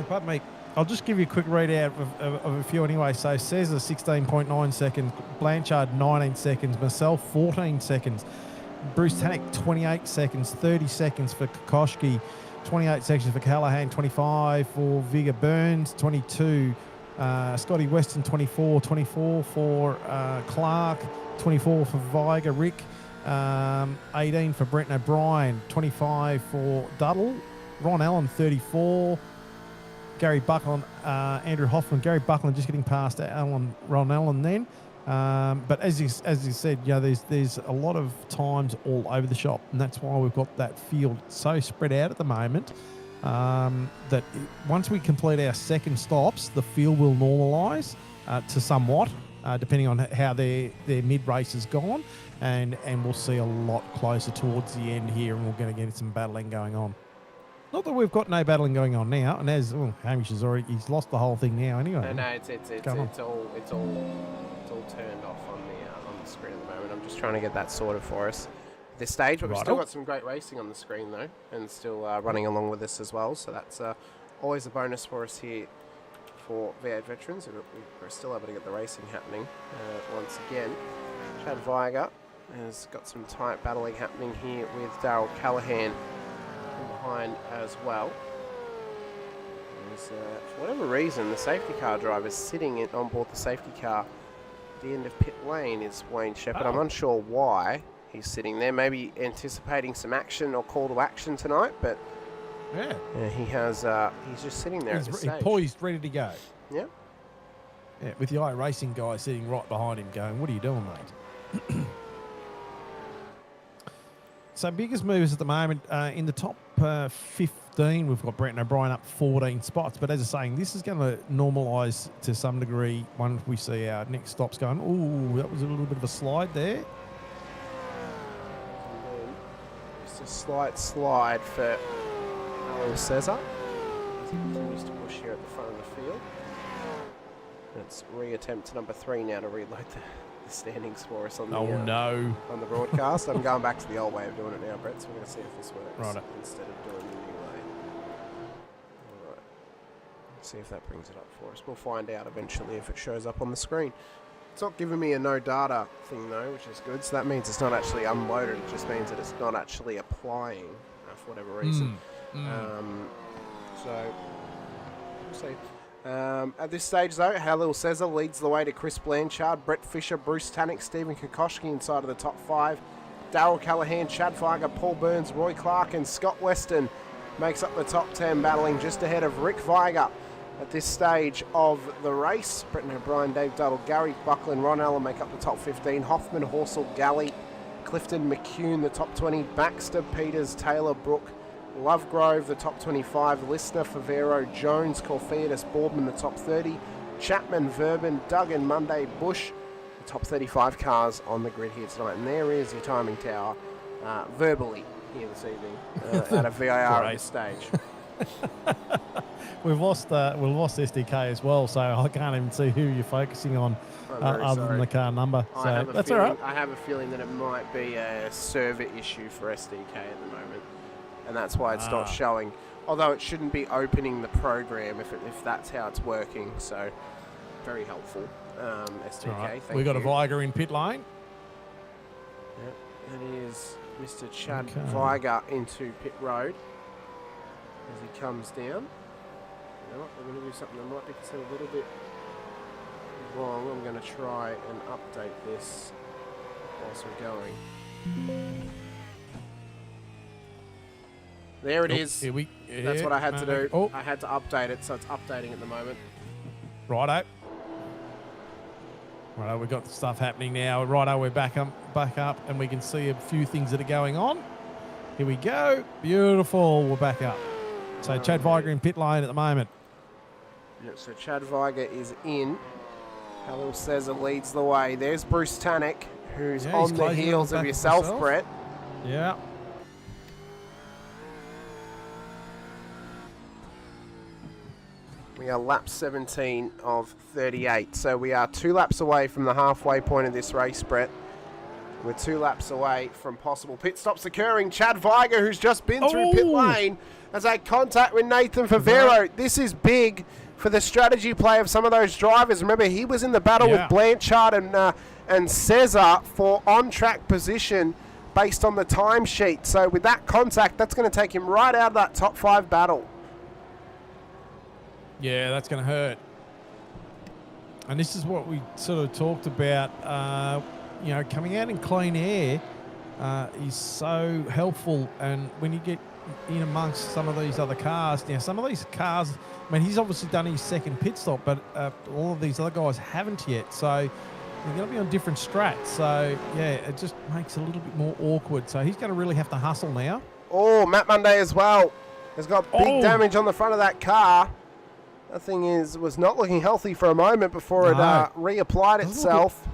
pardon me, I'll just give you a quick readout of a few anyway. So Cesar, 16.9 seconds. Blanchard, 19 seconds. Marcel, 14 seconds. Bruce Tannick, 28 seconds. 30 seconds for Kokoschke. 28 seconds for Callahan. 25 for Vigor Burns. 22. Scotty Weston, 24. 24 for Clark. 24 for Viger Rick. 18 for Brent O'Brien. 25 for Duddle. Ron Allen, 34. Gary Buckland, Andrew Hoffman. Gary Buckland just getting past Ron Allen then. But as you said, you know, there's a lot of times all over the shop, and that's why we've got that field so spread out at the moment. That once we complete our second stops, the field will normalise to somewhat, depending on how their mid race has gone, and we'll see a lot closer towards the end here, and we're going to get some battling going on. Not that we've got no battling going on now, and as Hamish has he's lost the whole thing now anyway. No, it's all turned off on the screen at the moment. I'm just trying to get that sorted for us at this stage, but we've still got some great racing on the screen though, and still running along with us as well. So that's always a bonus for us here for V8 Veterans. We're still able to get the racing happening once again. Chad Viger has got some tight battling happening here with Darryl Callahan behind as well. For whatever reason, the safety car driver is sitting on board the safety car at the end of pit lane is Wayne Shepherd. I'm unsure why he's sitting there, maybe anticipating some action or call to action tonight, but he's just sitting there at this stage. He's poised, ready to go. Yeah. Yeah, with the iRacing guy sitting right behind him going, what are you doing, mate? So biggest movers at the moment, in the top 15, we've got Brent O'Brien up 14 spots. But as I'm saying, this is going to normalise to some degree once we see our next stops going, ooh, that was a little bit of a slide there. Just a slight slide for Alan Cesar as he continues to push here at the front of the field. It's re-attempt number 3 now to reload the standings for us on the on the broadcast. I'm going back to the old way of doing it now, Brett, so we're going to see if this works instead of doing the new way. All right. Let's see if that brings it up for us. We'll find out eventually if it shows up on the screen. It's not giving me a no data thing though, which is good. So that means it's not actually unloaded. It just means that it's not actually applying for whatever reason. So we'll see. At this stage, though, Halil Cesar leads the way to Chris Blanchard, Brett Fisher, Bruce Tannick, Stephen Kokoschke inside of the top 5. Darryl Callahan, Chad Viger, Paul Burns, Roy Clark and Scott Weston makes up the top 10, battling just ahead of Rick Viger at this stage of the race. Brenton O'Brien, Dave Duddle, Gary Buckland, Ron Allen make up the top 15. Hoffman, Horsell, Galley, Clifton, McCune, the top 20. Baxter, Peters, Taylor, Brook, Lovegrove, the top 25, Listener, Favero, Jones, Corfiadis, Boardman, the top 30, Chapman, Verben, Duggan, Monday, Bush, the top 35 cars on the grid here tonight. And there is your timing tower verbally here this evening at a VIR at this stage. We've lost SDK as well, so I can't even see who you're focusing on other than the car number. So that's all right. I have a feeling that it might be a server issue for SDK at the moment. And that's why it's not showing. Although it shouldn't be opening the program if that's how it's working. So, very helpful, SDK. Right. Thank we got you. a Viger in pit lane. Yep, that is Mr. Chad Viger into pit road as he comes down. You know what? We're going to do something that might be considered a little bit wrong. I'm going to try and update this whilst we're going. There it is. That's what I had to do. I had to update it, so it's updating at the moment. Righto, we've got stuff happening now. Righto, we're back up, and we can see a few things that are going on. Here we go. Beautiful. We're back up. So Chad Viger in pit lane at the moment. Yeah, so Chad Viger is in. Halil Cesar leads the way. There's Bruce Tannock, who's Yeah, on he's the closing heels on the of back of yourself, himself. Brett. Yeah. We are lap 17 of 38, so we are 2 laps away from the halfway point of this race, Brett. We're 2 laps away from possible pit stops occurring. Chad Viger, who's just been through pit lane, has had contact with Nathan Favero. This is big for the strategy play of some of those drivers. Remember, he was in the battle with Blanchard and Cesar for on-track position based on the timesheet. So with that contact, that's going to take him right out of that top 5 battle. Yeah, that's going to hurt. And this is what we sort of talked about, you know, coming out in clean air is so helpful. And when you get in amongst some of these other cars, now some of these cars, I mean, he's obviously done his second pit stop, but all of these other guys haven't yet. So they're going to be on different strats. So, yeah, it just makes it a little bit more awkward. So he's going to really have to hustle now. Oh, Matt Monday as well has got big damage on the front of that car. That thing was not looking healthy for a moment before it reapplied itself.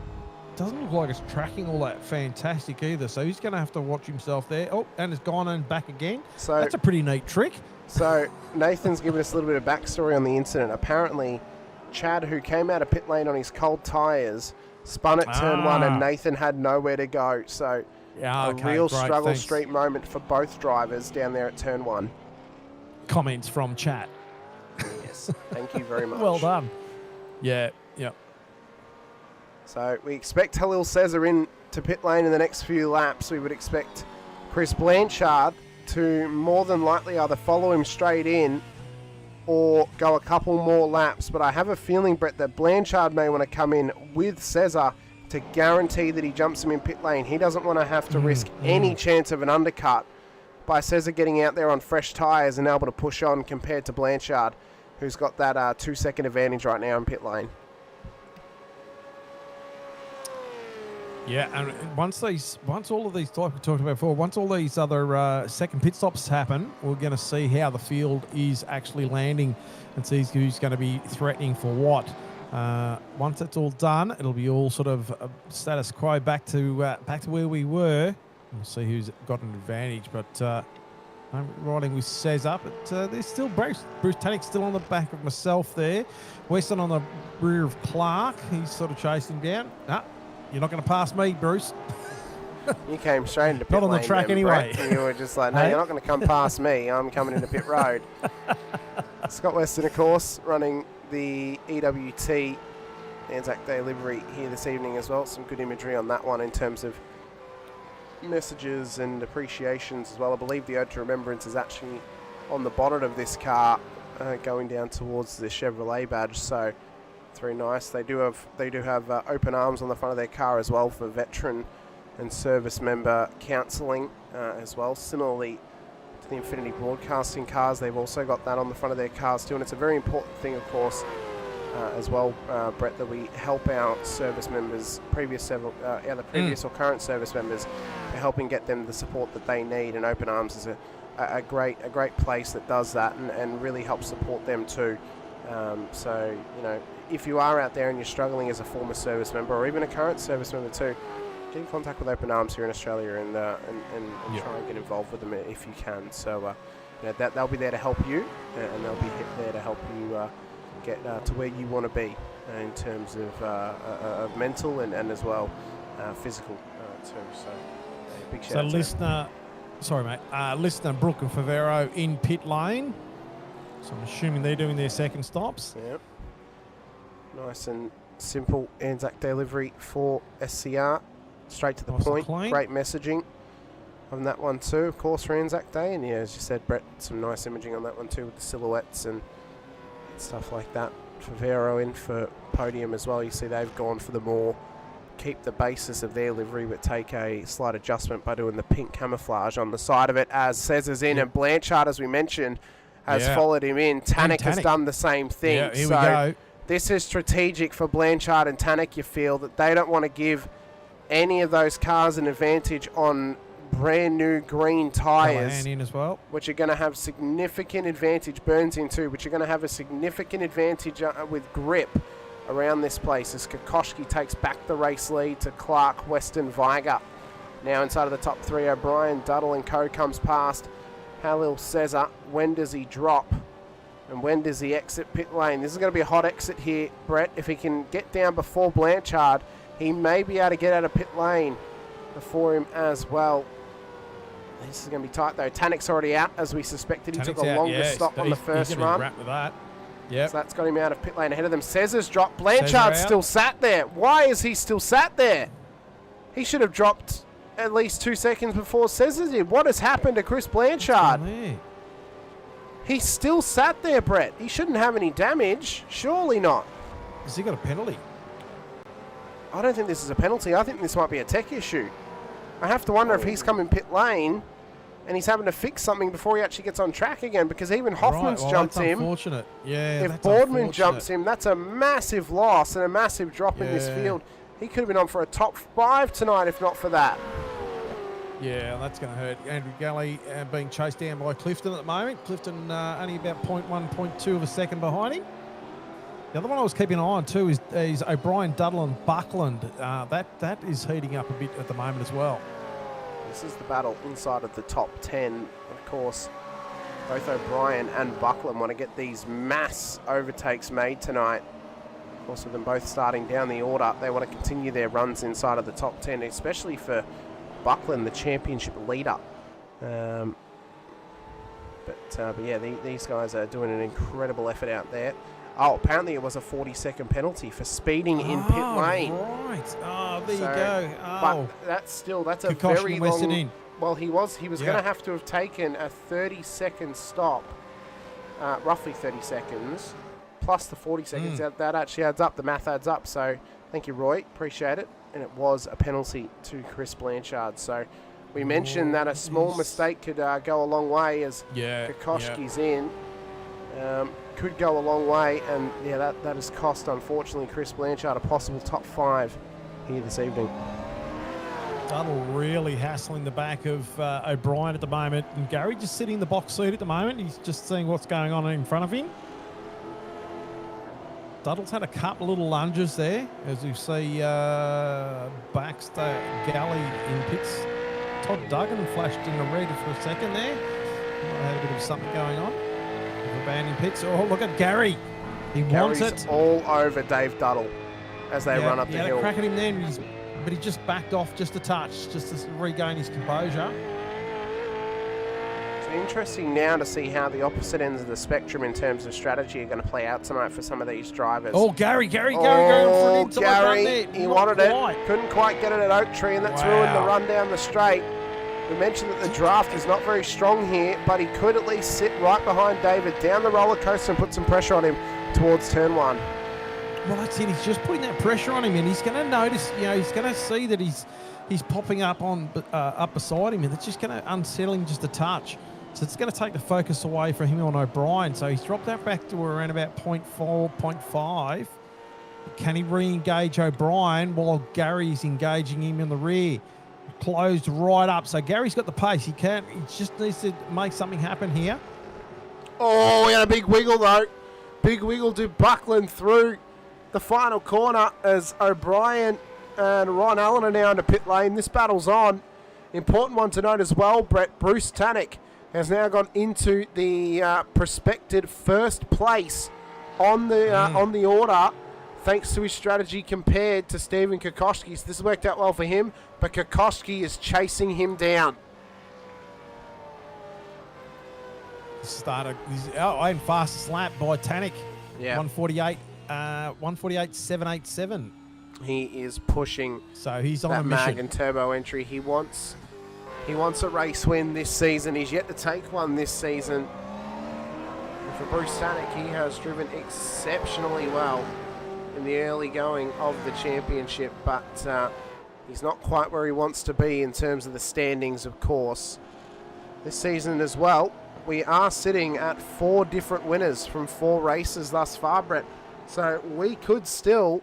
Doesn't look like it's tracking all that fantastic either. So he's going to have to watch himself there. Oh, and it's gone and back again. So that's a pretty neat trick. So Nathan's given us a little bit of backstory on the incident. Apparently, Chad, who came out of pit lane on his cold tyres, spun at turn 1 and Nathan had nowhere to go. So a real struggle street moment for both drivers down there at turn 1. Comments from chat. Yes, thank you very much. Well done. Yeah, yeah. So we expect Halil Cesar in to pit lane in the next few laps. We would expect Chris Blanchard to more than likely either follow him straight in or go a couple more laps. But I have a feeling, Brett, that Blanchard may want to come in with Cesar to guarantee that he jumps him in pit lane. He doesn't want to have to risk any chance of an undercut by Cesar getting out there on fresh tyres and able to push on compared to Blanchard, who's got that 2-second advantage right now in pit lane. Yeah, and once all of these, like we talked about before, once all these other second pit stops happen, we're going to see how the field is actually landing and see who's going to be threatening for what. Once that's all done, it'll be all sort of status quo back to where we were. We'll see who's got an advantage, but I'm riding with Cesar, but there's still Bruce Tannock's still on the back of myself there. Weston on the rear of Clark. He's sort of chasing down. You're not going to pass me, Bruce. You came straight into pit not on the lane track then, anyway. Brett, and you were just like, no, you're not going to come past me. I'm coming into pit road. Scott Weston, of course, running the EWT ANZAC Day livery here this evening as well. Some good imagery on that one in terms of messages and appreciations as well. I believe the Ode to Remembrance is actually on the bonnet of this car, going down towards the Chevrolet badge. So it's very nice. They do have open arms on the front of their car as well for veteran and service member counselling as well. Similarly to the Infinity Broadcasting cars, they've also got that on the front of their cars too. And it's a very important thing, of course, as well, Brett, that we help our service members, either previous or current service members, for helping get them the support that they need. And Open Arms is a great place that does that and really helps support them too. So, you know, if you are out there and you're struggling as a former service member or even a current service member too, get in contact with Open Arms here in Australia and try and get involved with them if you can. So, you know, they'll be there to help you, and they'll be there to help you get to where you want to be in terms of mental and as well physical too. So, big shout out to them. Listener Brooke and Favero in pit lane. So I'm assuming they're doing their second stops. Yep. Nice and simple ANZAC delivery for SCR. Straight to the point. Great messaging on that one too, of course, for ANZAC Day. And yeah, as you said, Brett, some nice imaging on that one too with the silhouettes and stuff like that. Favero in for podium as well. You see they've gone for the more keep the basis of their livery but take a slight adjustment by doing the pink camouflage on the side of it, as Cesar's in and Blanchard, as we mentioned, has followed him in. Tannock has done the same thing. Yeah, here we go. This is strategic for Blanchard and Tannock. You feel that they don't want to give any of those cars an advantage on brand new green tyres, Callahan in as well. which are going to have significant advantage. Burns in too, which are going to have a significant advantage with grip around this place as Kokoschki takes back the race lead to Clark, Weston, Viger. Now inside of the top three, O'Brien, Duddle and Co comes past. Halil Cesar, when does he drop? And when does he exit pit lane? This is going to be a hot exit here, Brett. If he can get down before Blanchard, he may be able to get out of pit lane before him as well. This is going to be tight though. Tannick's already out as we suspected. He took a longer stop on the first run. With that. Yep. So that's got him out of pit lane ahead of them. Cesar's dropped. Blanchard's still sat there. Why is he still sat there? He should have dropped at least 2 seconds before Cesar did. What has happened to Chris Blanchard? He's still sat there, Brett. He shouldn't have any damage. Surely not. Has he got a penalty? I don't think this is a penalty. I think this might be a tech issue. I have to wonder if he's come in pit lane and he's having to fix something before he actually gets on track again, because even Hoffman's jumped him. Unfortunate. Yeah, if Boardman jumps him, that's a massive loss and a massive drop in this field. He could have been on for a top 5 tonight if not for that. Yeah, that's going to hurt. Andrew Galley being chased down by Clifton at the moment. Clifton only about 0.1, 0.2 of a second behind him. The other one I was keeping an eye on too is O'Brien, Duddle and Buckland. That is heating up a bit at the moment as well. This is the battle inside of the top 10. Of course, both O'Brien and Buckland want to get these mass overtakes made tonight. Of course, with them both starting down the order, they want to continue their runs inside of the top 10, especially for Buckland, the championship leader. But yeah, these guys are doing an incredible effort out there. Oh, apparently it was a 40-second penalty for speeding in pit lane. Right. Oh, there you go. Oh. But that's a very long... In. Well, he was going to have to have taken a 30-second stop, roughly 30 seconds, plus the 40 seconds. That actually adds up. The math adds up. So thank you, Roy. Appreciate it. And it was a penalty to Chris Blanchard. So we mentioned that a small mistake could go a long way as Kokoschki's in. Could go a long way, and that has cost, unfortunately, Chris Blanchard a possible top 5 here this evening. Duddle really hassling the back of O'Brien at the moment, and Gary just sitting in the box seat at the moment. He's just seeing what's going on in front of him. Duddle's had a couple little lunges there, as you see Baxter, Galley in pits. Todd Duggan flashed in the red for a second there. Might have had a bit of something going on. Abandoning pits. Oh, look at Gary. Wants it. All over Dave Duddle as they run up the hill. Crack at him then, but he just backed off just a touch, just to regain his composure. It's interesting now to see how the opposite ends of the spectrum in terms of strategy are going to play out tonight for some of these drivers. Oh, Gary going for an Gary, he wanted it. Couldn't quite get it at Oak Tree, and that's ruined the run down the straight. We mentioned that the draft is not very strong here, but he could at least sit right behind David down the roller coaster and put some pressure on him towards turn 1. Well, that's it. He's just putting that pressure on him, and he's going to notice. He's going to see that he's popping up up beside him, and it's just going to unsettle him just a touch. So it's going to take the focus away from him on O'Brien. So he's dropped that back to around about 0.4, 0.5. Can he re-engage O'Brien while Gary's engaging him in the rear? Closed right up. So Gary's got the pace. He just needs to make something happen here. Oh, he had a big wiggle though. Big wiggle to Buckland through the final corner as O'Brien and Ron Allen are now in the pit lane. This battle's on. Important one to note as well, Brett. Bruce Tannick has now gone into the prospected first place on the order, thanks to his strategy compared to Stephen Kokoschki. So this has worked out well for him, but Kokoschki is chasing him down. And fastest lap by Tannick. Yeah. 148.787. He is pushing. So he's on that a mission. mag and turbo entry. He wants a race win this season. He's yet to take one this season. And for Bruce Tannick, he has driven exceptionally well in the early going of the championship, but he's not quite where he wants to be in terms of the standings, of course. This season as well, we are sitting at 4 different winners from 4 races thus far, Brett. So we could still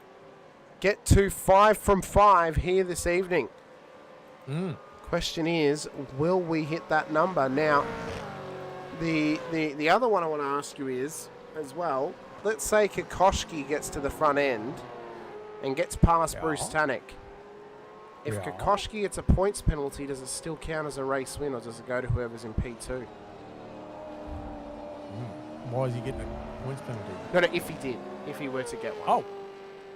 get to 5 from 5 here this evening. Question is, will we hit that number? Now, the other one I want to ask you is, as well, let's say Kokoschki gets to the front end and gets past Bruce Tannick. If Kokoschki gets a points penalty, does it still count as a race win, or does it go to whoever's in P2? Why is he getting a points penalty? No, if he did. If he were to get one. Oh,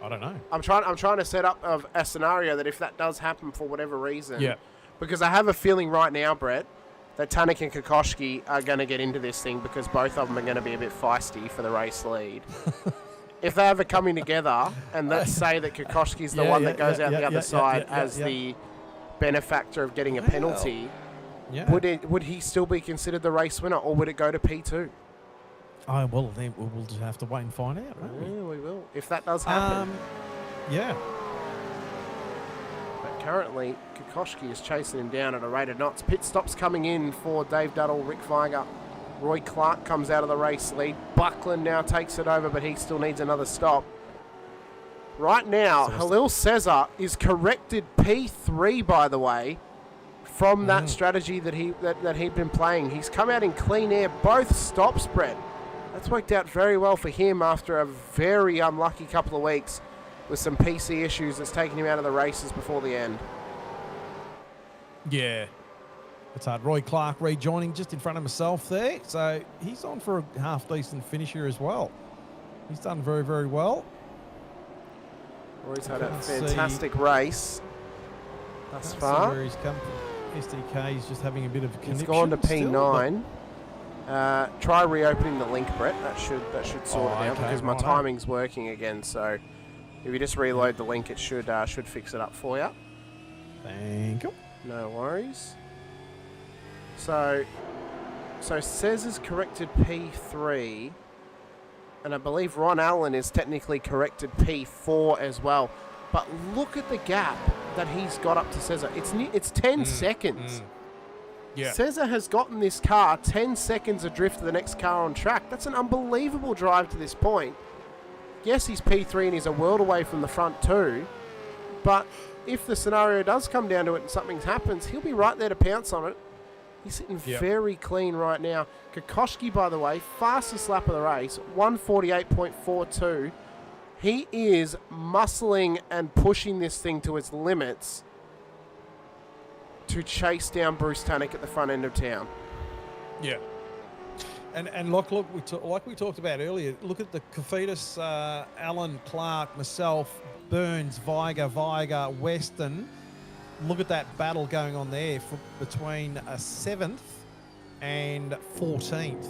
I don't know. I'm trying to set up a scenario that if that does happen for whatever reason, because I have a feeling right now, Brett, that Tannick and Kokoschki are going to get into this thing because both of them are going to be a bit feisty for the race lead. If they ever coming together, and let's say that Kokoschki's the one that goes out the other side as the benefactor of getting a penalty, would he still be considered the race winner, or would it go to P2? Oh, well, then we'll just have to wait and find out, won't we? Yeah, we will. If that does happen. But currently, Kokoschki is chasing him down at a rate of knots. Pit stops coming in for Dave Duddle, Rick Viger. Roy Clark comes out of the race lead. Buckland now takes it over, but he still needs another stop. Right now, Halil Cesar is corrected P3, by the way, from that strategy that he'd been playing. He's come out in clean air, both stops, Brett. That's worked out very well for him after a very unlucky couple of weeks with some PC issues that's taken him out of the races before the end. Yeah. It's hard. Roy Clark rejoining just in front of himself there. So he's on for a half-decent finish here as well. He's done very, very well. Roy's had a fantastic race thus far. Where he's come from. SDK, he's just having a bit of a connection. He's gone to P9. Try reopening the link, Brett. That should sort it out because my timing's working again. So if you just reload the link, it should fix it up for you. Thank you. No worries. So Cesar's corrected P3, and I believe Ron Allen is technically corrected P4 as well. But look at the gap that he's got up to Cesar. It's 10 seconds. Yeah. Cesar has gotten this car 10 seconds adrift to the next car on track. That's an unbelievable drive to this point. Yes, he's P3 and he's a world away from the front too, but if the scenario does come down to it and something happens, he'll be right there to pounce on it. He's sitting very clean right now. Kokoschki, by the way, fastest lap of the race, 148.42. He is muscling and pushing this thing to its limits to chase down Bruce Tannick at the front end of town. Yeah. And look, like we talked about earlier, look at the Kofidis, Allen, Clark, myself, Burns, Viger, Weston. Look at that battle going on there between 7th and 14th.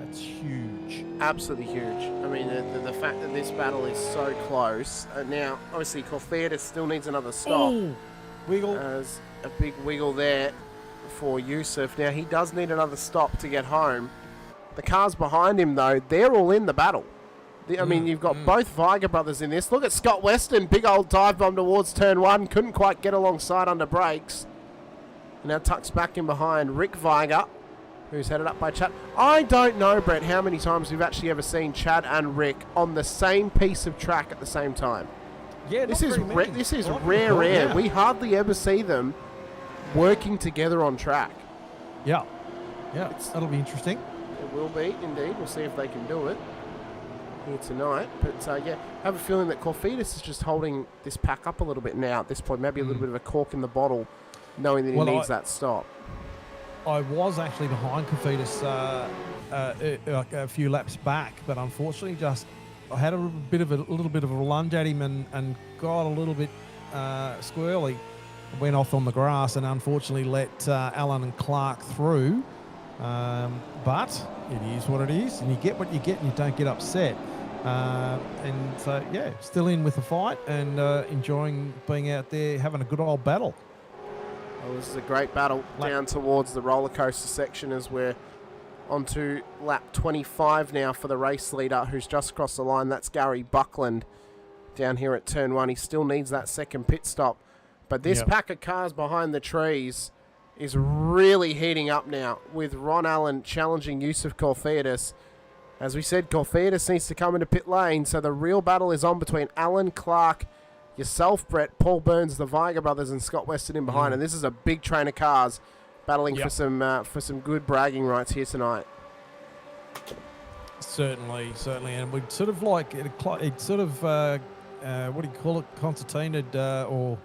That's huge. Absolutely huge. I mean, the fact that this battle is so close. Now, obviously, Kofidis still needs another stop. Oh, wiggle. There's a big wiggle there for Yusuf. Now, he does need another stop to get home. The cars behind him, though, they're all in the battle. I mean, you've got both Viger brothers in this. Look at Scott Weston, big old dive bomb towards turn 1. Couldn't quite get alongside under brakes. Now tucks back in behind Rick Viger, who's headed up by Chad. I don't know, Brett, how many times we've actually ever seen Chad and Rick on the same piece of track at the same time. Yeah, this is rare. Yeah. We hardly ever see them working together on track. Yeah. That'll be interesting. It will be, indeed. We'll see if they can do it here tonight. But, I have a feeling that Kofidis is just holding this pack up a little bit now at this point. Maybe a little bit of a cork in the bottle, knowing that he needs that stop. I was actually behind Kofidis a few laps back, but unfortunately I had a little bit of a lunge at him and got a little bit squirrely. Went off on the grass and unfortunately let Allen and Clark through. But it is what it is, and you get what you get and you don't get upset. And so, still in with the fight and enjoying being out there having a good old battle. Well, this is a great battle down towards the roller coaster section as we're onto lap 25 now for the race leader who's just crossed the line. That's Gary Buckland down here at turn 1. He still needs that second pit stop. But this pack of cars behind the trees is really heating up now with Ron Allen challenging Yusuf Kofidis. As we said, Kofidis needs to come into pit lane, so the real battle is on between Allen, Clark yourself, Brett, Paul Burns, the VIR brothers, and Scott Weston in behind. And this is a big train of cars battling for some good bragging rights here tonight. Certainly, and we'd sort of like it sort of what do you call it, concertinaed or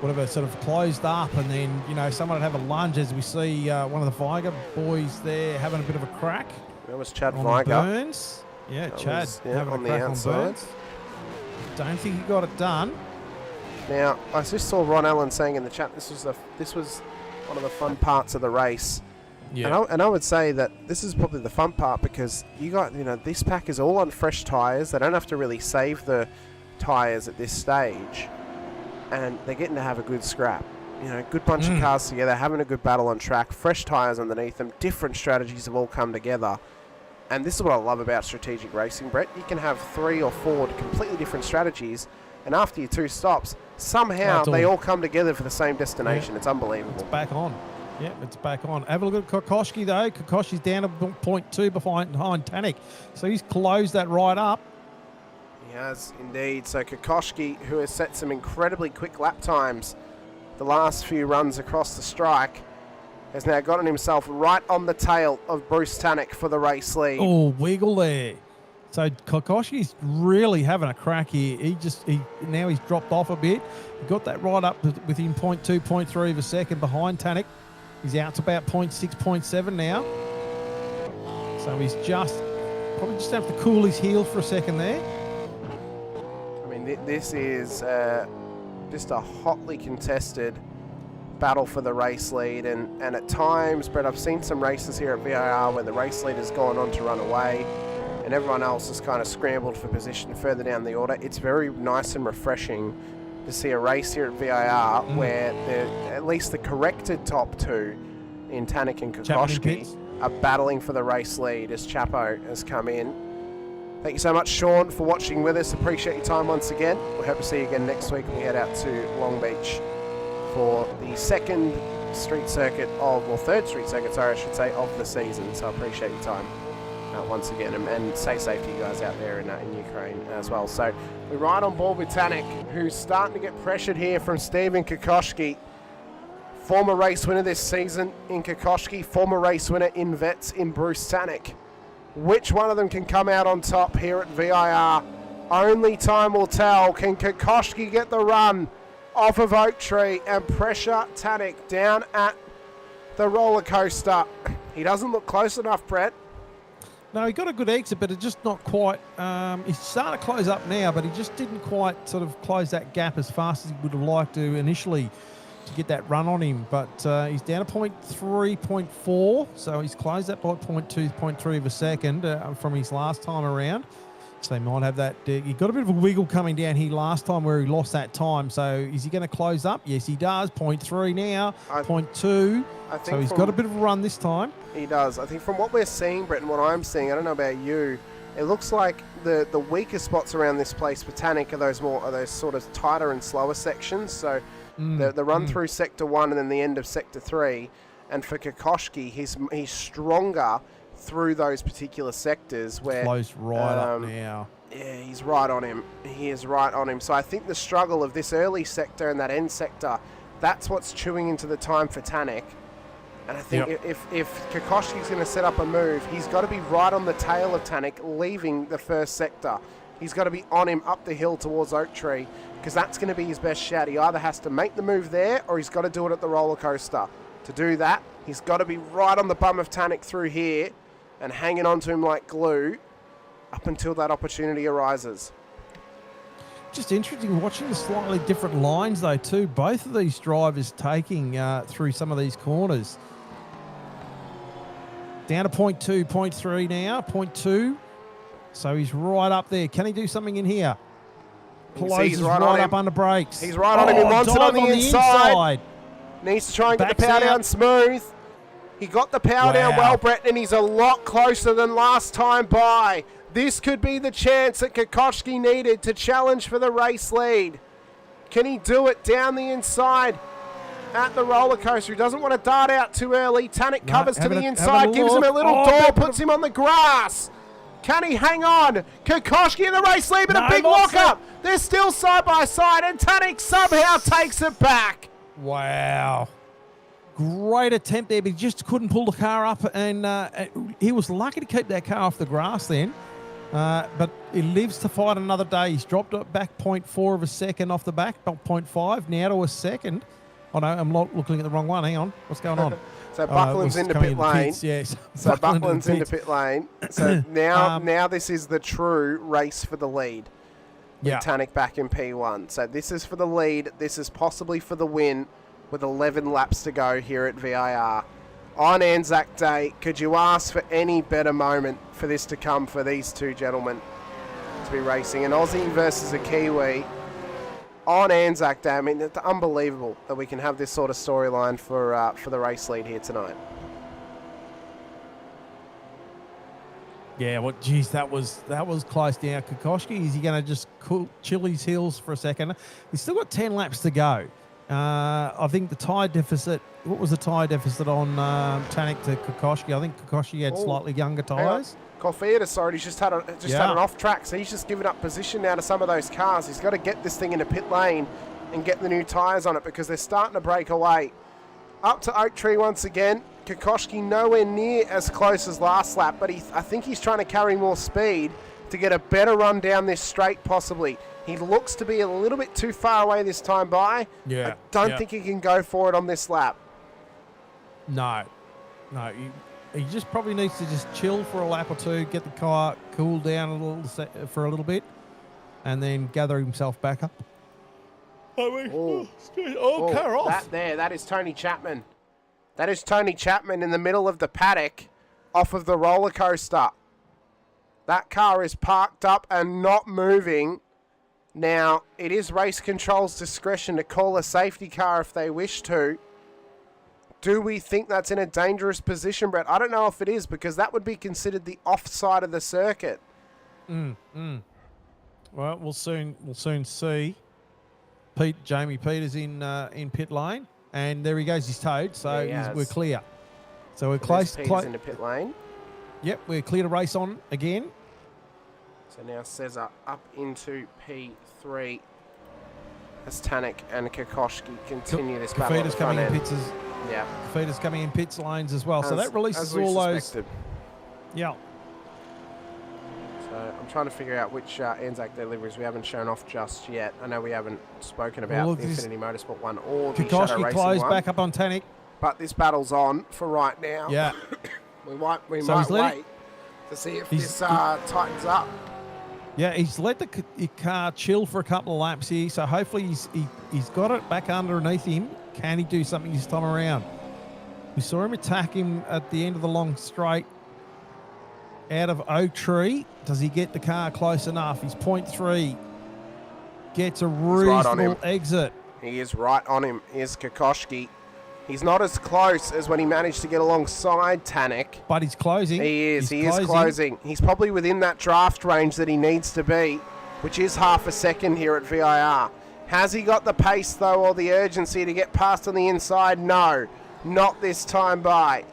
whatever, sort of closed up, and then someone would have a lunge as we see one of the VIR boys there having a bit of a crack. That was Chad on VIR. Burns. Yeah, Chad having on a crack the outside. on Burns. Don't think he got it done. Now, I just saw Ron Allen saying in the chat this was one of the fun parts of the race. Yeah. And I would say that this is probably the fun part because this pack is all on fresh tyres. They don't have to really save the tyres at this stage, and they're getting to have a good scrap. Good bunch of cars together, having a good battle on track, fresh tyres underneath them, different strategies have all come together. And this is what I love about strategic racing, Brett. You can have 3 or 4 completely different strategies, and after your 2 stops, somehow they all come together for the same destination. It's unbelievable. It's back on. Yeah, it's back on. Have a look at Kokoschki, though. Kokoschki's down to 0.2 behind Tanik. So he's closed that right up. He has, indeed. So Kokoschki, who has set some incredibly quick lap times the last few runs across the strike, has now gotten himself right on the tail of Bruce Tanik for the race lead. Oh, wiggle there. So Kokoschki's really having a crack here. Now he's dropped off a bit. He got that right up within 0.2, 0.3 of a second behind Tanik. He's out to about 0.6, 0.7 now. So he's probably just have to cool his heels for a second there. I mean, this is just a hotly contested battle for the race lead. And at times, Brett, I've seen some races here at VIR where the race lead has gone on to run away and everyone else has kind of scrambled for position further down the order. It's very nice and refreshing to see a race here at VIR where at least the corrected top 2 in Tanik and Kokoschki are battling for the race lead as Chapo has come in. Thank you so much, Sean, for watching with us. Appreciate your time once again. We hope to see you again next week when we head out to Long Beach for the third street circuit, I should say, of the season. So I appreciate your time once again, and stay safe to you guys out there in Ukraine as well. So we're right on board with Tanik, who's starting to get pressured here from Stephen Kokoschki. Former race winner this season in Kokoschki, former race winner in Vets in Bruce Tanik. Which one of them can come out on top here at VIR? Only time will tell. Can Kokoschki get the run off of Oak Tree and pressure Tanik down at the roller coaster? He doesn't look close enough, Brett. No, he got a good exit, but it's just not quite. He's starting to close up now, but he just didn't quite sort of close that gap as fast as he would have liked to initially to get that run on him. But he's down to 0.3, 0.4, so he's closed that by 0.2, 0.3 of a second from his last time around. So they might have that. He got a bit of a wiggle coming down here last time where he lost that time. So is he going to close up? Yes, he does. 0.3 now, 0.2. So he's got a bit of a run this time. He does. I think from what we're seeing, Brett, and what I'm seeing, I don't know about you, it looks like the weaker spots around this place for Tanik are those sort of tighter and slower sections. So the run through Sector 1 and then the end of Sector 3. And for Kokoschki, he's stronger through those particular sectors where... Close right up now. Yeah, he's right on him. He is right on him. So I think the struggle of this early sector and that end sector, that's what's chewing into the time for Tanik. And I think if Kokoschki's going to set up a move, he's got to be right on the tail of Tanik, leaving the first sector. He's got to be on him up the hill towards Oak Tree, because that's going to be his best shout. He either has to make the move there, or he's got to do it at the roller coaster. To do that, he's got to be right on the bum of Tanik through here, and hanging on to him like glue, up until that opportunity arises. Just interesting watching the slightly different lines, though, too. Both of these drivers taking through some of these corners. Down to 0.2, 0.3 now, 0.2. So he's right up there. Can he do something in here? Closes right up under brakes. He's right on him. He wants it on the inside. Needs to try and get the power down smooth. He got the power down well, Brett, and he's a lot closer than last time by. This could be the chance that Kokoschki needed to challenge for the race lead. Can he do it down the inside at the roller coaster? He doesn't want to dart out too early. Tanik covers to the inside, gives him a little door, puts him on the grass. Can he hang on? Kokoschki in the race lead, but No, a big lost lock-up. They're still side by side, and Tanik somehow takes it back. Wow. Great attempt there, but he just couldn't pull the car up, and he was lucky to keep that car off the grass then. But he lives to fight another day. He's dropped it back 0.4 of a second off the back, about 0.5, now to a second. Oh, no, I'm looking at the wrong one. Hang on. What's going on? So Buckland's into pit lane. Yes. So Buckland's into pit lane. So now this is the true race for the lead. With Tanik back in P1. So this is for the lead. This is possibly for the win with 11 laps to go here at VIR. On ANZAC Day, could you ask for any better moment for this to come for these two gentlemen to be racing? An Aussie versus a Kiwi on ANZAC Day. I mean, it's unbelievable that we can have this sort of storyline for the race lead here tonight. Yeah, well, geez, that was close down. Kokoschki, is he going to just chill his heels for a second? He's still got 10 laps to go. I think the tyre deficit, what was the tyre deficit on Tanik to Kokoschki? I think Kokoschki had slightly younger tyres. Kofeidis, sorry, he's just had an off track, so he's just given up position now to some of those cars. He's got to get this thing into pit lane and get the new tyres on it because they're starting to break away. Up to Oak Tree once again. Kokoschki nowhere near as close as last lap, but I think he's trying to carry more speed to get a better run down this straight possibly. He looks to be a little bit too far away this time by. Yeah. I don't think he can go for it on this lap. No. He just probably needs to just chill for a lap or two, get the car cooled down for a little bit, and then gather himself back up. Car off. That is Tony Chapman. That is Tony Chapman in the middle of the paddock off of the roller coaster. That car is parked up and not moving. Now, it is race control's discretion to call a safety car if they wish to. Do we think that's in a dangerous position, Brett? I don't know if it is, because that would be considered the offside of the circuit. Well, we'll soon see. Jamie Peters in pit lane, and there he goes. He's towed, so we're clear. So we're close. Peters into pit lane. Yep, we're clear to race on again. So now Cesar up into P3 as Tanik and Kokoschki continue this battle. Kofeidis coming in pits Kofeidis coming in pits lanes as well. So that releases all those. Yeah. So I'm trying to figure out which ANZAC deliveries we haven't shown off just yet. I know we haven't spoken about the Infinity Motorsport one or the Shadow Racing one. Kokoschki closed back up on Tanik. But this battle's on for right now. Yeah. we might wait to see if this tightens up. Yeah, he's let the car chill for a couple of laps here, so hopefully he's got it back underneath him. Can he do something this time around? We saw him attack him at the end of the long straight out of Oak Tree. Does he get the car close enough? He's 0.3. Gets a reasonable exit. He is right on him. Here's Kokoschki. He's not as close as when he managed to get alongside Tanik. But he's closing. He is closing. He's probably within that draft range that he needs to be, which is half a second here at VIR. Has he got the pace, though, or the urgency to get past on the inside? No, not this time by.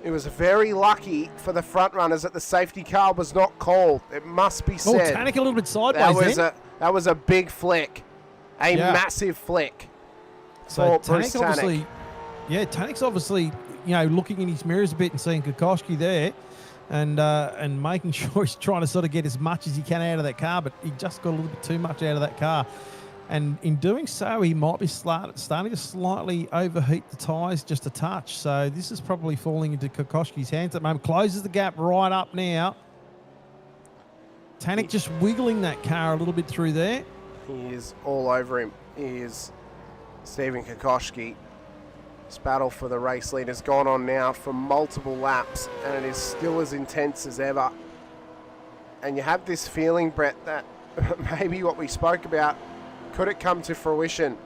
It was very lucky for the front runners that the safety car was not called. It must be said. Tanik a little bit sideways that was a big flick. A massive flick. So Tanik's obviously, looking in his mirrors a bit and seeing Kokoschki there, and making sure he's trying to sort of get as much as he can out of that car, but he just got a little bit too much out of that car. And in doing so, he might be starting to slightly overheat the tyres just a touch. So this is probably falling into Kokoschki's hands at the moment. Closes the gap right up now. Tanik just wiggling that car a little bit through there. He is all over him. He is Stephen Kokoschki. This battle for the race lead has gone on now for multiple laps, and it is still as intense as ever. And you have this feeling, Brett, that maybe what we spoke about, could it come to fruition?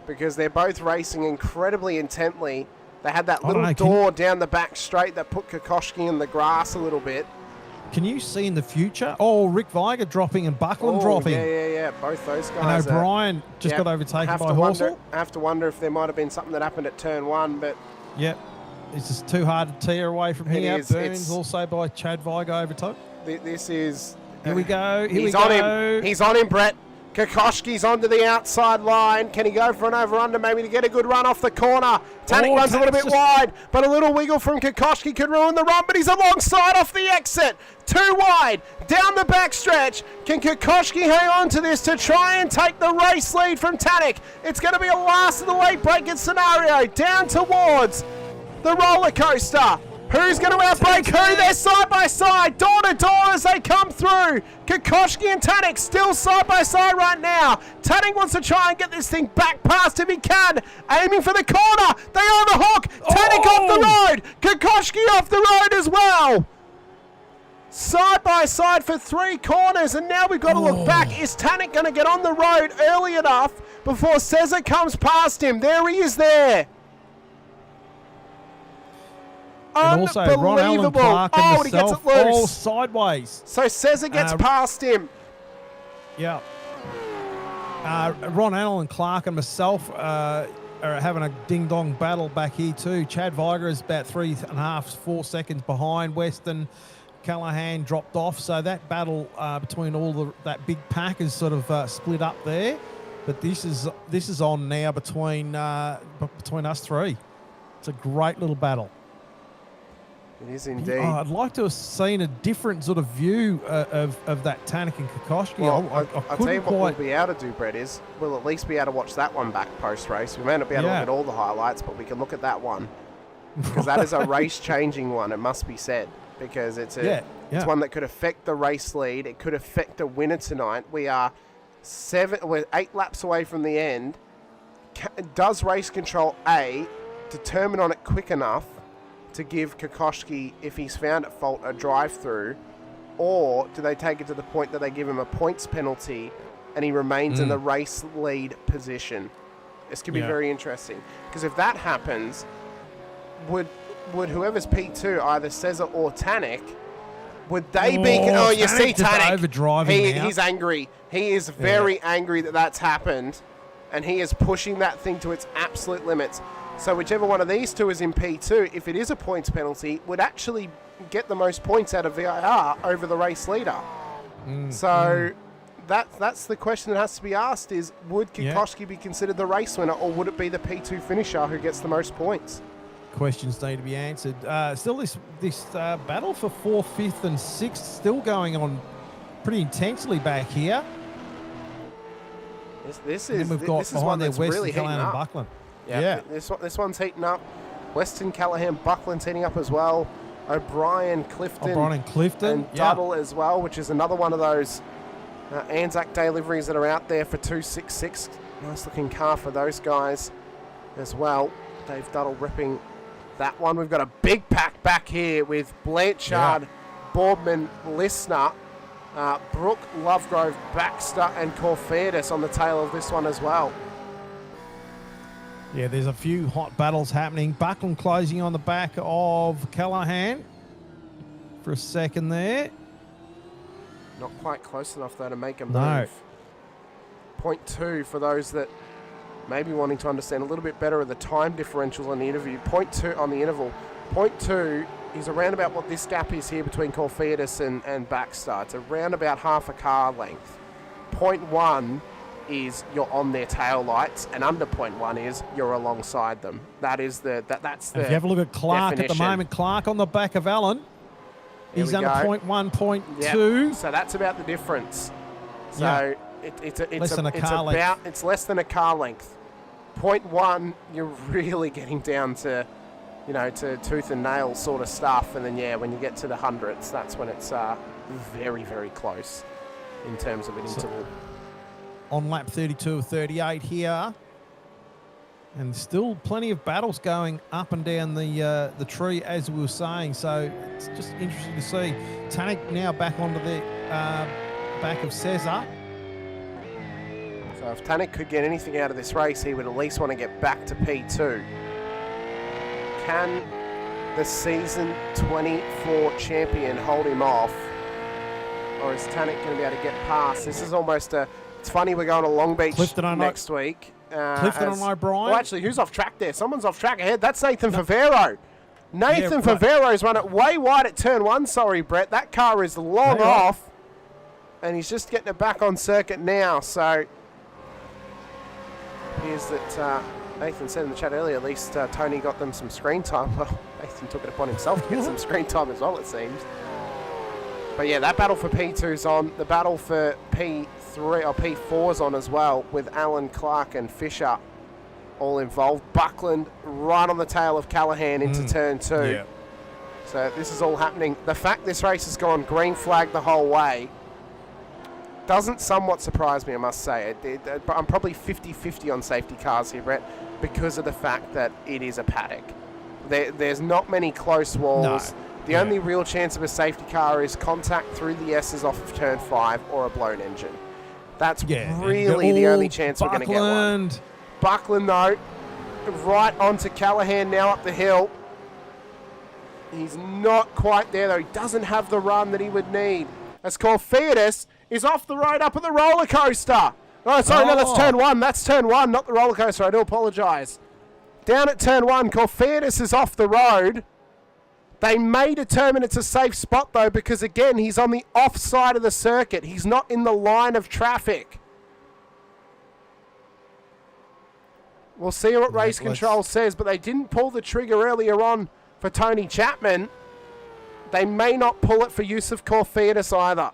Because they're both racing incredibly intently. They had that little door down the back straight that put Kokoschki in the grass a little bit. Can you see in the future? Oh, Rick Viger dropping and Buckland dropping. Yeah. Both those guys. And O'Brien got overtaken by Horsell. I have to wonder if there might have been something that happened at turn one, but... Yep. It's just too hard to tear away from It here. is. Burns also by Chad Vigo over top. This is... Here we go. Here we He's on go. him. He's on him, Brett. Kokoschki's onto the outside line. Can he go for an over-under maybe to get a good run off the corner? Tanek runs a little bit wide, but a little wiggle from Kokoschki could ruin the run, but he's alongside off the exit. Too wide, down the back stretch. Can Kokoschki hang on to this to try and take the race lead from Tanek? It's going to be a last of the late breaking scenario, down towards the roller coaster. Who's going to outbreak who? They're side by side, door to door as they come through. Kokoschki and Tanek still side by side right now. Tanek wants to try and get this thing back past if he can. Aiming for the corner. They are on the hook. Tanek off the road. Kokoschki off the road as well. Side by side for 3 corners, and now we've got to look back. Is Tanek going to get on the road early enough before Cesar comes past him? There he is there. And also Ron Allen Clark and he gets myself it loose. all sideways. So Cesar gets past him. Yeah. Ron Allen Clark and myself are having a ding-dong battle back here too. Chad Viger is about 3.5, 4 seconds behind. Weston Callahan dropped off. So that battle between all that big pack is sort of split up there. But this is on now between us three. It's a great little battle. It is indeed. I'd like to have seen a different sort of view of that Tanek and Kokoschki. Well, I I'll tell you what we'll be able to do, Brett, is we'll at least be able to watch that one back post-race. We may not be able to look at all the highlights, but we can look at that one. Because that is a race-changing one, it must be said. Because it's it's one that could affect the race lead. It could affect a winner tonight. We're 8 laps away from the end. Does Race Control A determine on it quick enough to give Kokoschki, if he's found at fault, a drive-through, or do they take it to the point that they give him a points penalty and he remains in the race lead position? This could be very interesting, because if that happens, would whoever's P2, either Cesar or Tanek, would they be... Oh, you see Tanek, he's angry. He is very angry that that's happened, and he is pushing that thing to its absolute limits. So whichever one of these two is in P2, if it is a points penalty, would actually get the most points out of VIR over the race leader. That's the question that has to be asked is, would Kokoschki be considered the race winner, or would it be the P2 finisher who gets the most points? Questions need to be answered. Still this battle for 4th, 5th and 6th still going on pretty intensely back here. This is one that's really heating up. Buckland. Yeah. This one's heating up. Weston, Callahan, Buckland's heating up as well. O'Brien, Clifton. And Tuttle as well, which is another one of those ANZAC Day liveries that are out there for 266. Nice looking car for those guys as well. Dave Tuttle ripping that one. We've got a big pack back here with Blanchard, Boardman, Listener, Brooke, Lovegrove, Baxter and Corferdis on the tail of this one as well. Yeah, there's a few hot battles happening. Buckland closing on the back of Callahan for a second there. Not quite close enough, though, to make a move. 0.2 for those that may be wanting to understand a little bit better of the time differentials on the interview. 0.2 on the interval. 0.2 is around about what this gap is here between Corferdis and Baxter. It's around about half a car length. 0.1 is you're on their tail lights, and under 0.1 is you're alongside them. That's the if you have a look at Clark definition. At the moment, Clark on the back of Allen. He's under 0.1, 0.2. Yep. So that's about the difference. So it's less than a car length. 0.1, you're really getting down to, to tooth and nail sort of stuff. And then, when you get to the hundredths, that's when it's very, very close in terms of an interval. On lap 32 of 38 here. And still plenty of battles going up and down the tree, as we were saying. So it's just interesting to see. Tanek now back onto the back of Cesar. So if Tanek could get anything out of this race, he would at least want to get back to P2. Can the season 24 champion hold him off? Or is Tanek going to be able to get past? This is almost a... It's funny, we're going to Long Beach next week. Clifton and O'Brien. Well, actually, who's off track there? Someone's off track ahead. That's Nathan Favero. Nathan Favero's run it way wide at turn 1. Sorry, Brett. That car is long off. And he's just getting it back on circuit now. So, appears that Nathan said in the chat earlier, at least Tony got them some screen time. Well, Nathan took it upon himself to get some screen time as well, it seems. But yeah, that battle for P2's on. The battle for P3 or P4's on as well, with Allen, Clark and Fisher all involved. Buckland right on the tail of Callahan into turn 2. Yeah. So this is all happening. The fact this race has gone green flag the whole way doesn't somewhat surprise me, I must say. I'm probably 50-50 on safety cars here, Brett, because of the fact that it is a paddock. There's not many close walls. No. The only real chance of a safety car is contact through the S's off of turn 5 or a blown engine. That's really the only chance we're going to get one. Buckland, though, right onto Callahan now up the hill. He's not quite there, though. He doesn't have the run that he would need. As Corfiadis is off the road up at the roller coaster. Oh, sorry, no, that's turn 1. That's turn 1, not the roller coaster. I do apologise. Down at turn 1, Corfiadis is off the road. They may determine it's a safe spot, though, because, again, he's on the off side of the circuit. He's not in the line of traffic. We'll see what race control says, but they didn't pull the trigger earlier on for Tony Chapman. They may not pull it for Yusuf Corfiadis either.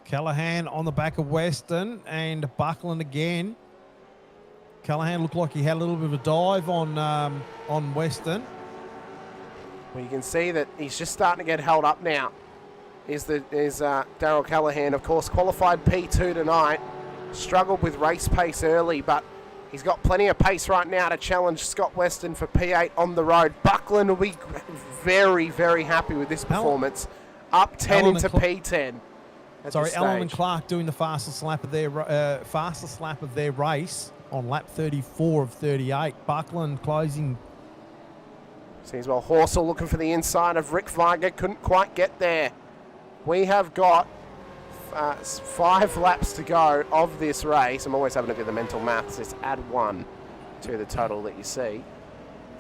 Callahan on the back of Weston and Buckland again. Callahan looked like he had a little bit of a dive on Weston. Well, you can see that he's just starting to get held up now. Is Daryl Callahan, of course, qualified P2 tonight. Struggled with race pace early, but he's got plenty of pace right now to challenge Scott Weston for P8 on the road. Buckland will be very, very happy with this performance. Up 10 into P10. Allen and Clark doing the fastest lap of their race on lap 34 of 38. Buckland closing. See as well, Horsell looking for the inside of Rick Viger. Couldn't quite get there. We have got 5 laps to go of this race. I'm always having to do the mental maths. Just add 1 to the total that you see.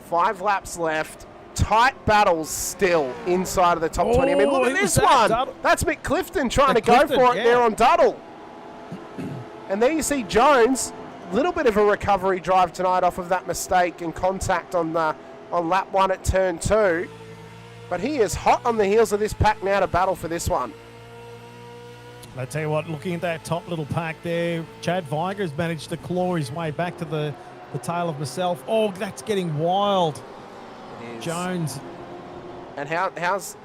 5 laps left. Tight battles still inside of the top 20. I mean, look at this one. That's Mick Clifton trying to go for it there on Duddle. And there you see Jones. Little bit of a recovery drive tonight off of that mistake and contact on lap 1 at turn 2. But he is hot on the heels of this pack now to battle for this one. I tell you what, looking at that top little pack there, Chad Viger's managed to claw his way back to the tail of myself. Oh, that's getting wild. It is. Jones. And how's...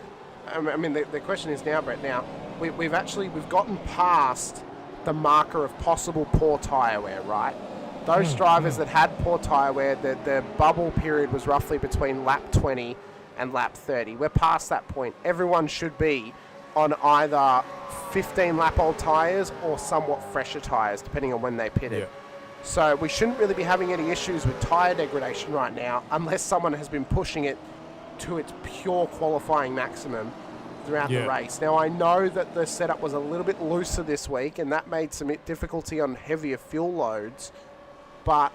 I mean, the question is now, Brett, now, we've gotten past the marker of possible poor tyre wear, right? Those drivers that had poor tyre wear, the bubble period was roughly between lap 20 and lap 30. We're past that point. Everyone should be on either 15-lap-old tyres or somewhat fresher tyres, depending on when they pitted. Yeah. So we shouldn't really be having any issues with tyre degradation right now, unless someone has been pushing it to its pure qualifying maximum throughout the race. Now, I know that the setup was a little bit looser this week, and that made some difficulty on heavier fuel loads, but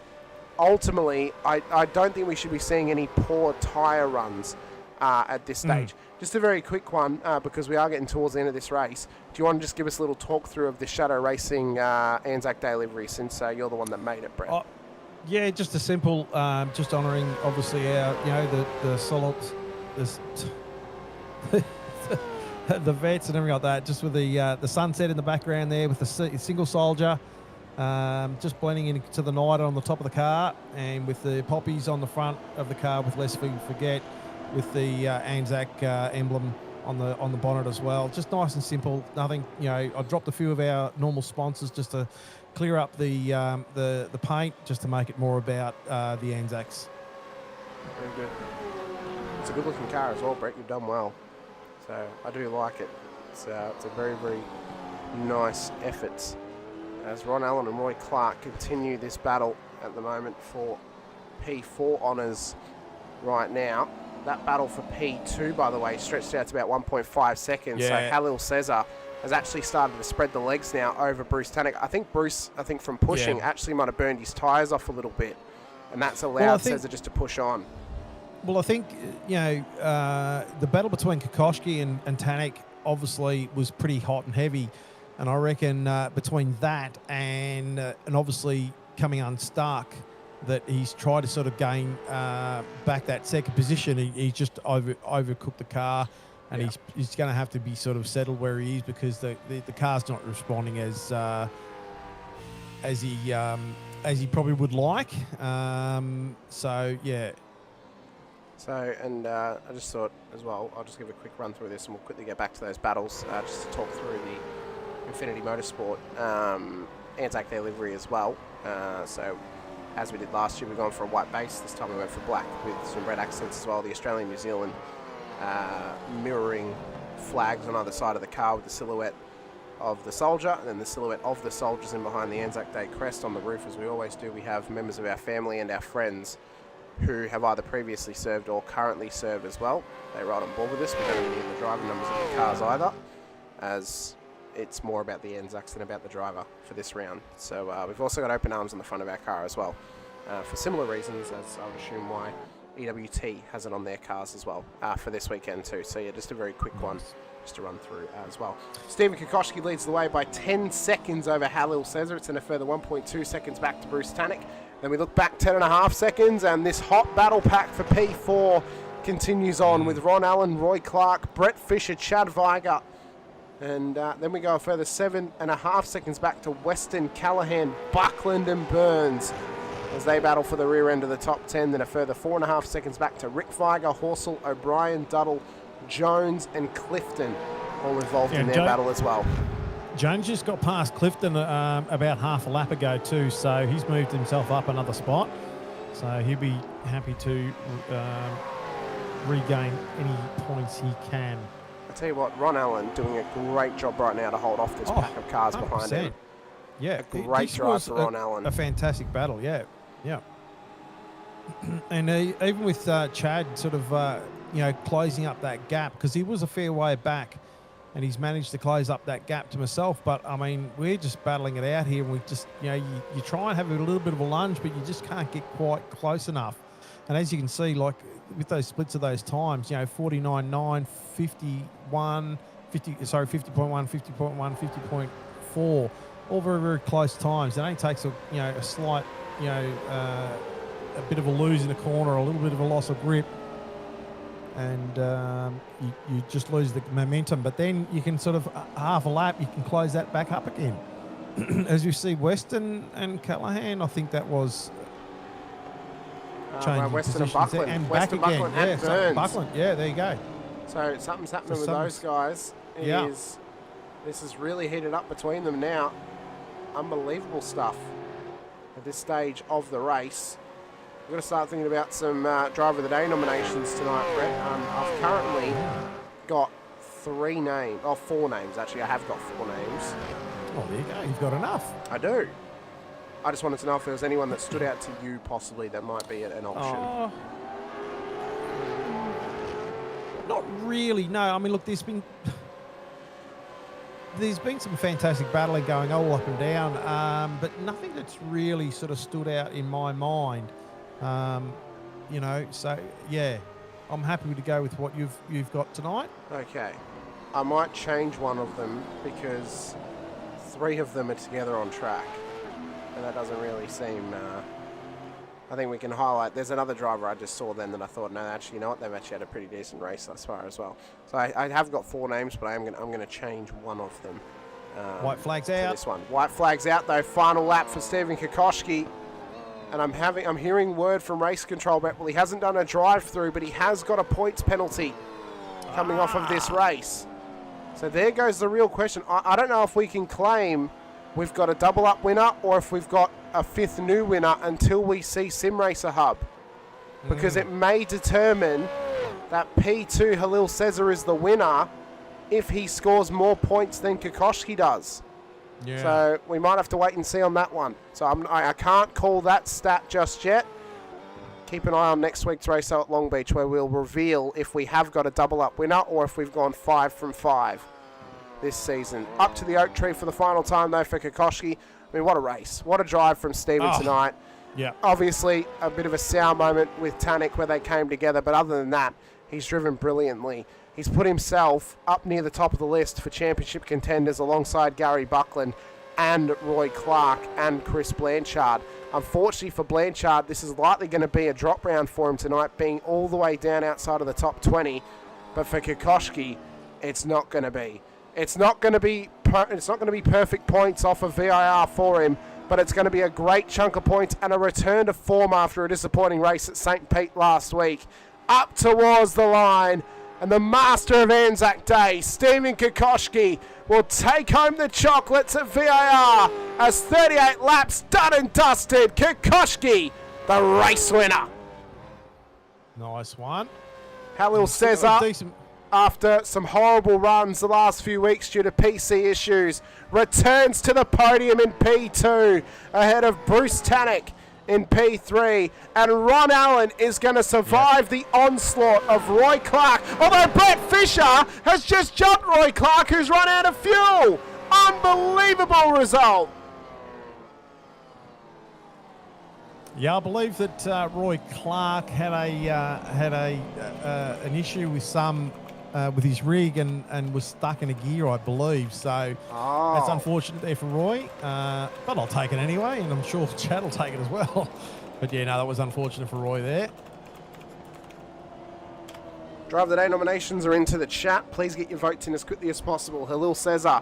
ultimately, I don't think we should be seeing any poor tyre runs at this stage. Just a very quick one, because we are getting towards the end of this race. Do you want to just give us a little talk through of the Shadow Racing ANZAC Day livery, since you're the one that made it, Brett? Yeah, just a simple, just honouring obviously our, the solids, the vets and everything like that. Just with the sunset in the background there, with the single soldier, just blending into the night on the top of the car, and with the poppies on the front of the car with Lest We Forget, with the ANZAC emblem on the bonnet as well. Just nice and simple. Nothing, I dropped a few of our normal sponsors just to clear up the paint, just to make it more about the ANZACs. Very good. It's a good looking car as well, Brett. You've done well. So I do like it. It's a very, very nice effort. As Ron Allen and Roy Clark continue this battle at the moment for P4 honours right now. That battle for P2, by the way, stretched out to about 1.5 seconds. Yeah. So Halil Cesar has actually started to spread the legs now over Bruce Tannick. I think Bruce, from pushing, actually might have burned his tyres off a little bit. And that's allowed Cesar just to push on. Well, I think, the battle between Kokoschki and Tanek obviously was pretty hot and heavy. And I reckon between that and obviously coming unstuck, that he's tried to sort of gain back that second position. He's just overcooked the car, and he's going to have to be sort of settled where he is, because the car's not responding as he probably would like. So, yeah. So, and I just thought as well, I'll just give a quick run through this and we'll quickly get back to those battles, just to talk through the Infinity Motorsport ANZAC Day livery as well. So, as we did last year, we've gone for a white base. This time we went for black with some red accents as well. The Australian-New Zealand mirroring flags on either side of the car with the silhouette of the soldier, and then the silhouette of the soldiers in behind the ANZAC Day crest on the roof. As we always do, we have members of our family and our friends who have either previously served or currently serve as well. They ride on board with us. We don't even need the driver numbers of the cars either, as it's more about the ANZACs than about the driver for this round. So we've also got open arms on the front of our car as well, for similar reasons, as I would assume why EWT has it on their cars as well for this weekend too. So yeah, just a very quick one just to run through as well. Stephen Kokoschki leads the way by 10 seconds over Halil Cesar. It's in a further 1.2 seconds back to Bruce Tanek. Then we look back 10.5 seconds, and this hot battle pack for P4 continues on with Ron Allen, Roy Clark, Brett Fisher, Chad Weiger. And then we go a further 7.5 seconds back to Weston, Callahan, Buckland and Burns as they battle for the rear end of the top 10. Then a further 4.5 seconds back to Rick Weiger, Horsell, O'Brien, Duddle, Jones and Clifton, all involved in their battle as well. Jones just got past Clifton about half a lap ago too, so he's moved himself up another spot. So he'll be happy to regain any points he can. I tell you what, Ron Allen doing a great job right now to hold off this pack of cars 100%. Behind him. Yeah, a great drive for Ron Allen. A fantastic battle, yeah. And even with Chad sort of closing up that gap, because he was a fair way back, and he's managed to close up that gap to myself. But, I mean, we're just battling it out here, and we just, you try and have a little bit of a lunge, but you just can't get quite close enough. And as you can see, like, with those splits of those times, 49.9, 50.1, 50.1, 50.4, all very, very close times. It only takes a slight, a bit of a lose in the corner, a little bit of a loss of grip, and you just lose the momentum. But then you can sort of half a lap, you can close that back up again. As you see, Weston and Callahan, I think that was changing Weston and Buckland. And Weston, back again. Buckland and Burns. Buckland, yeah, there you go. So something's happening with those guys. This is really heated up between them now. Unbelievable stuff at this stage of the race. We're going to start thinking about some Driver of the Day nominations tonight, Brett. I've currently got 4 names actually. I have got 4 names. Oh, there you go. You've got enough. I do. I just wanted to know if there was anyone that stood out to you possibly that might be an option. Not really, no. I mean, look, there's been some fantastic battling going all up and down, but nothing that's really sort of stood out in my mind. So yeah, I'm happy to go with what you've got tonight. Okay, I might change one of them because 3 of them are together on track, and that doesn't really seem. I think we can highlight. There's another driver I just saw then that I thought, no, actually, you know what? They've actually had a pretty decent race thus far as well. So I have got 4 names, but I'm going to change one of them. White flags out. This one. White flags out though. Final lap for Stephen Kokoschki. And I'm hearing word from race control, Brett. Well, he hasn't done a drive-through, but he has got a points penalty coming off of this race. So there goes the real question. I don't know if we can claim we've got a double-up winner or if we've got a 5th new winner until we see Sim Racer Hub. Because it may determine that P2 Halil Cesar is the winner if he scores more points than Kokoschki does. Yeah. So we might have to wait and see on that one. So I can't call that stat just yet. Keep an eye on next week's race out at Long Beach, where we'll reveal if we have got a double-up winner or if we've gone 5 from 5 this season. Up to the oak tree for the final time, though, for Kokoschki. I mean, what a race. What a drive from Stephen tonight. Yeah. Obviously, a bit of a sour moment with Tannic where they came together, but other than that, he's driven brilliantly. He's put himself up near the top of the list for championship contenders alongside Gary Buckland and Roy Clark and Chris Blanchard. Unfortunately for Blanchard, this is likely going to be a drop round for him tonight, being all the way down outside of the top 20. But for Kokoschki, it's not going to be. It's not going to be perfect points off of VIR for him, but it's going to be a great chunk of points and a return to form after a disappointing race at St. Pete last week. Up towards the line, and the master of Anzac Day, Stephen Kokoschki, will take home the chocolates at VIR as 38 laps done and dusted. Kokoschki, the race winner. Nice one. Halil Cesar, after some horrible runs the last few weeks due to PC issues, returns to the podium in P2 ahead of Bruce Tannic in P3, and Ron Allen is going to survive the onslaught of Roy Clark, although Brett Fisher has just jumped Roy Clark, who's run out of fuel. Unbelievable result. Yeah, I believe that Roy Clark had an issue with with his rig and was stuck in a gear, I believe. So that's unfortunate there for Roy, but I'll take it anyway, and I'm sure Chad will take it as well. But yeah, no, that was unfortunate for Roy there. Drive of the Day nominations are into the chat. Please get your votes in as quickly as possible. Halil Cesar,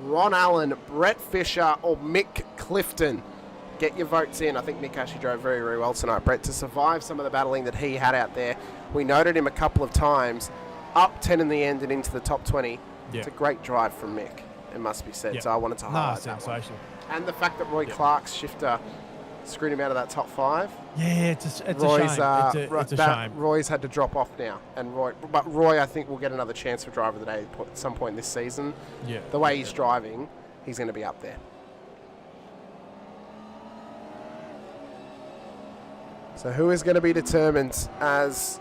Ron Allen, Brett Fisher, or Mick Clifton. Get your votes in. I think Mick actually drove very, very well tonight, Brett, to survive some of the battling that he had out there. We noted him a couple of times, up 10 in the end and into the top 20. Yeah. It's a great drive from Mick, it must be said. Yeah. So I wanted to highlight that sensational one. And the fact that Roy Clark's shifter screwed him out of that top 5. Yeah, it's a shame. It's a shame. Roy's had to drop off now, and Roy, I think, will get another chance for Driver of the Day at some point this season. Yeah. The way he's driving, he's going to be up there. So who is going to be determined as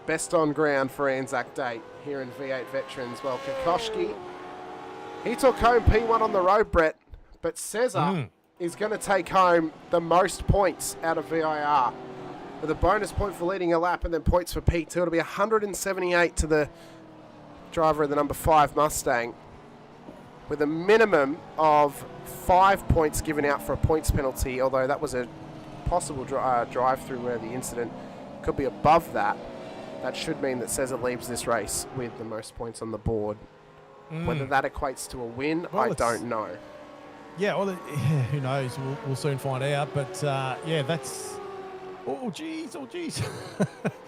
best on ground for Anzac Day here in V8 Veterans? Well, Kokoschki, he took home P1 on the road, Brett, but Cesar is going to take home the most points out of VIR with a bonus point for leading a lap and then points for P2. It'll be 178 to the driver of the number 5 Mustang, with a minimum of 5 points given out for a points penalty, although that was a possible drive-through where the incident could be above that. That should mean that Cesar leaves this race with the most points on the board. Whether that equates to a win, I don't know. Yeah, well, who knows? We'll soon find out. But yeah, that's... Oh, geez. I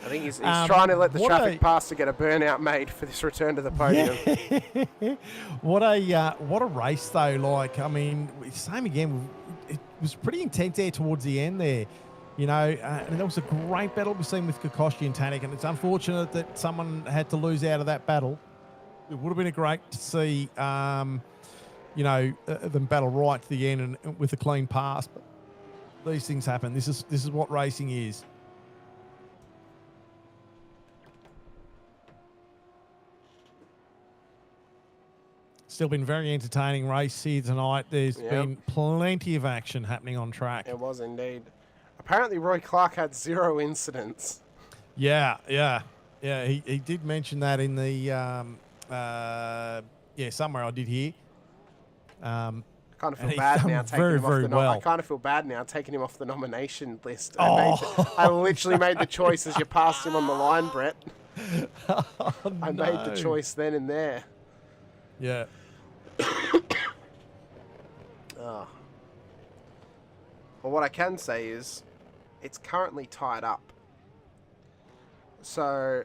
think he's trying to let the traffic pass to get a burnout made for this return to the podium. Yeah. What a race, though. Like, I mean, same again. It was pretty intense there towards the end there. You know, and there was a great battle we've seen with Kokoschki and Tannic, and it's unfortunate that someone had to lose out of that battle. It would have been great to see, you know, them battle right to the end and with a clean pass. But these things happen. This is what racing is. Still been very entertaining race here tonight. There's been plenty of action happening on track. It was indeed. Apparently, Roy Clark had 0 incidents. Yeah. He did mention that in the somewhere I did hear. I kind of feel bad now taking him off the I kind of feel bad now taking him off the nomination list. I literally made the choice as you passed him on the line, Brett. I made the choice then and there. Yeah. Well, what I can say is it's currently tied up. So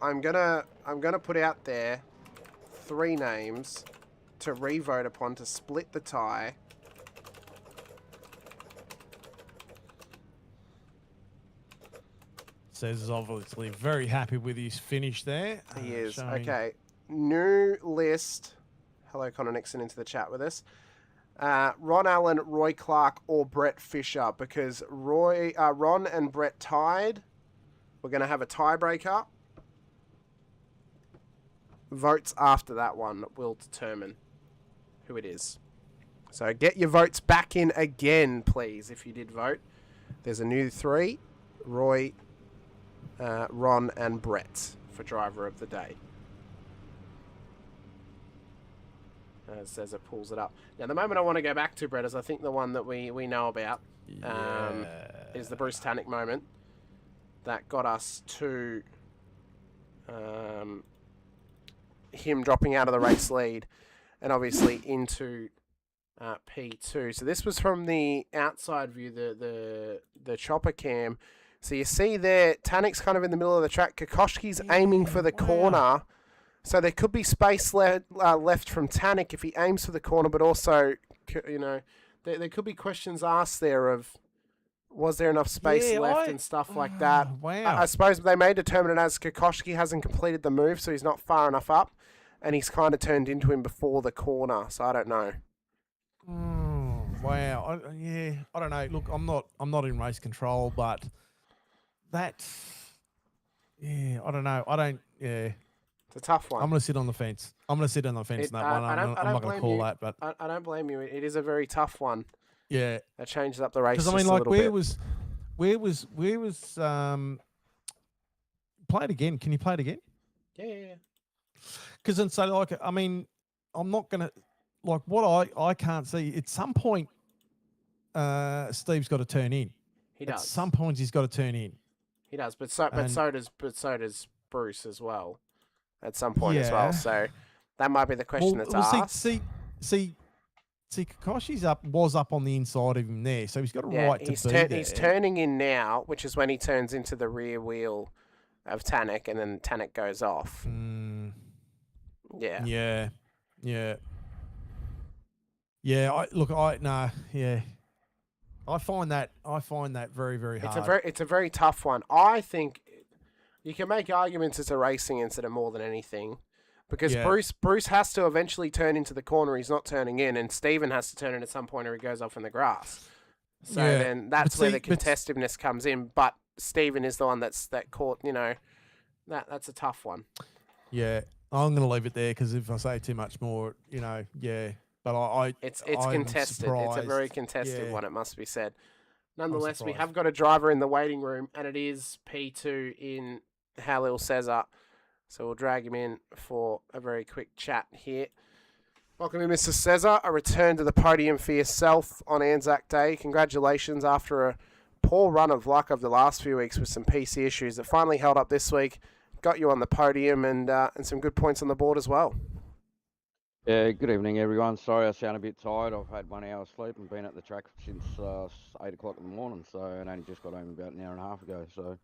I'm gonna put out there 3 names to re-vote upon to split the tie. Says is obviously very happy with his finish there. He is. Okay. New list. Hello, Connor Nixon into the chat with us. Ron Allen, Roy Clark, or Brett Fisher, because Ron and Brett tied. We're going to have a tiebreaker. Votes after that one will determine who it is. So get your votes back in again, please, if you did vote. There's a new 3, Roy, Ron and Brett for driver of the day. As it pulls it up. Now, the moment I want to go back to, Brett, is I think the one that we know about is the Bruce Tannick moment that got us to him dropping out of the race lead and obviously into P2. So this was from the outside view, the chopper cam. So you see there, Tannick's kind of in the middle of the track. Kokoschki's aiming for the corner. So there could be space left from Tannick if he aims for the corner, but also, you know, there could be questions asked there of, was there enough space left and stuff like that. Wow. I suppose they may determine it as Kokoschki hasn't completed the move, so he's not far enough up, and he's kind of turned into him before the corner, so I don't know. Wow. I don't know. Look, I'm not in race control, but that's, I don't know. It's a tough one. I'm going to sit on the fence. I'm going to sit on the fence in that one. I'm not going to call that, but I don't blame you. It is a very tough one. Yeah. That changes up the race. Because I mean, like, where was play it again. Can you play it again? Yeah. Because then, so like, I mean, I'm not going to, like, what I can't see, at some point, Steve's got to turn in. He does. At some points he's got to turn in. He does, but so does Bruce as well. At some point as well. So that might be the question that's asked. See, Kokoshi's was up on the inside of him there, so he's got a right to be there. He's turning in now, which is when he turns into the rear wheel of Tannick, and then Tannick goes off. Yeah. I find that very, very hard. It's a very tough one. I think you can make arguments it's a racing incident more than anything, because Bruce has to eventually turn into the corner. He's not turning in, and Stephen has to turn in at some point, or he goes off in the grass. So then that's where the contestiveness comes in. But Stephen is the one that caught. You know, that's a tough one. Yeah, I'm going to leave it there, because if I say too much more, you know, But it's contested. It's a very contested one, it must be said. Nonetheless, we have got a driver in the waiting room, and it is P2 in Halil Cesar. So we'll drag him in for a very quick chat here. Welcome in, Mr. Cesar. A return to the podium for yourself on ANZAC Day. Congratulations after a poor run of luck over the last few weeks with some PC issues that finally held up this week. Got you on the podium and some good points on the board as well. Yeah, good evening, everyone. Sorry I sound a bit tired. I've had 1 hour sleep and been at the track since 8 o'clock in the morning, so and only just got home about an hour and a half ago. So,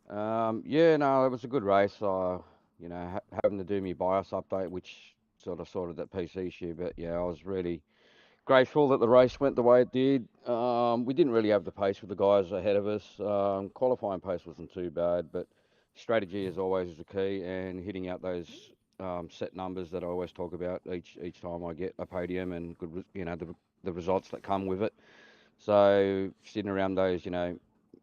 it was a good race. Having to do my BIOS update, which sort of sorted that PC issue, but yeah, I was really grateful that the race went the way it did. We didn't really have the pace with the guys ahead of us. Qualifying pace wasn't too bad, but strategy is always the key, and hitting out those set numbers that I always talk about each time I get a podium, and good, the results that come with it. So sitting around those,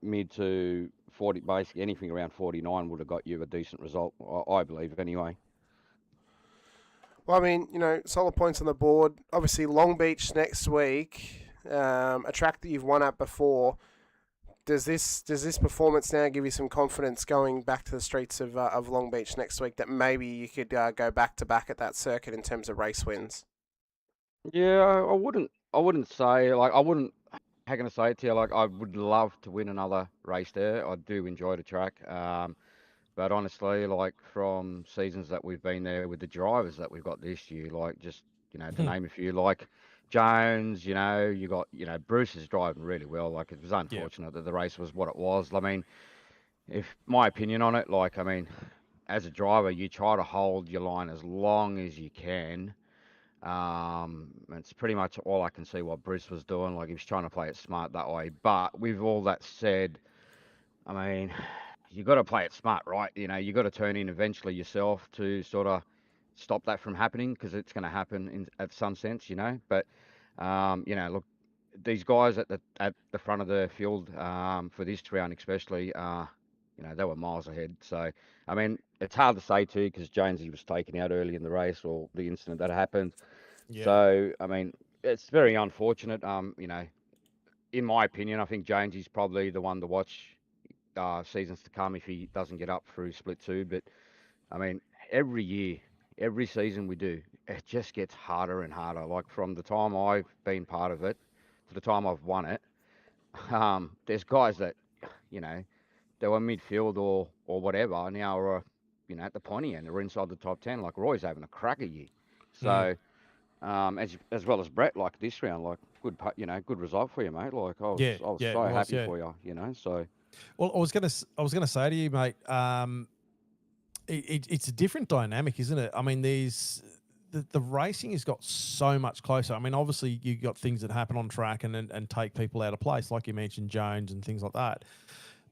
mid to 40, basically anything around 49 would have got you a decent result, I believe, anyway. Well, I mean, solid points on the board. Obviously, Long Beach next week, a track that you've won at before. Does this performance now give you some confidence going back to the streets of Long Beach next week that maybe you could go back to back at that circuit in terms of race wins? Yeah, I wouldn't say, like, I wouldn't, how can I say it to you, like, I would love to win another race there. I do enjoy the track. But honestly, like, from seasons that we've been there with the drivers that we've got this year, like, just, to name a few, like Jones, you got, Bruce is driving really well. Like, it was unfortunate that the race was what it was. I mean, if my opinion on it, like, I mean, as a driver, you try to hold your line as long as you can. It's pretty much all I can see what Bruce was doing. Like, he was trying to play it smart that way. But with all that said, I mean, you got to play it smart, right? You got to turn in eventually yourself to sort of stop that from happening, because it's going to happen at some sense, But look, these guys at the front of the field for this round especially, they were miles ahead. So I mean, it's hard to say too, because Jonesy was taken out early in the race, or the incident that happened. Yeah. So I mean, it's very unfortunate. in my opinion, I think Jonesy's probably the one to watch seasons to come if he doesn't get up through split 2. But I mean, every year, every season we do, it just gets harder and harder. Like from the time I've been part of it to the time I've won it, there's guys that, you know, they were midfield or whatever now are, at the pointy end or inside the top 10. Like Roy's having a cracker year. So, as well as Brett, like this round, like good result for you, mate. Like Yeah, I was yeah, so it was, happy yeah. for you, So Well, I was gonna say to you, mate. It's a different dynamic, isn't it? I mean, the racing has got so much closer. I mean, obviously you got things that happen on track and take people out of place, like you mentioned Jones and things like that.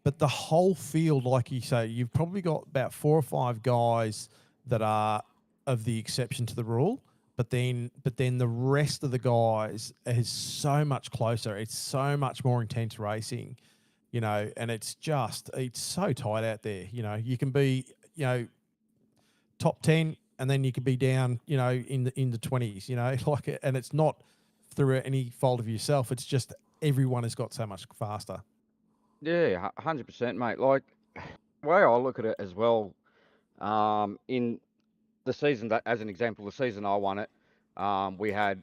But the whole field, like you say, you've probably got about 4 or 5 guys that are of the exception to the rule. But then the rest of the guys is so much closer. It's so much more intense racing, and it's so tight out there. You can be, top 10 and then you could be down, in the 20s, like, and it's not through any fault of yourself. It's just everyone has got so much faster. yeah, 100%, mate. Like the way I look at it as well, in the season that, as an example, the season I won it, we had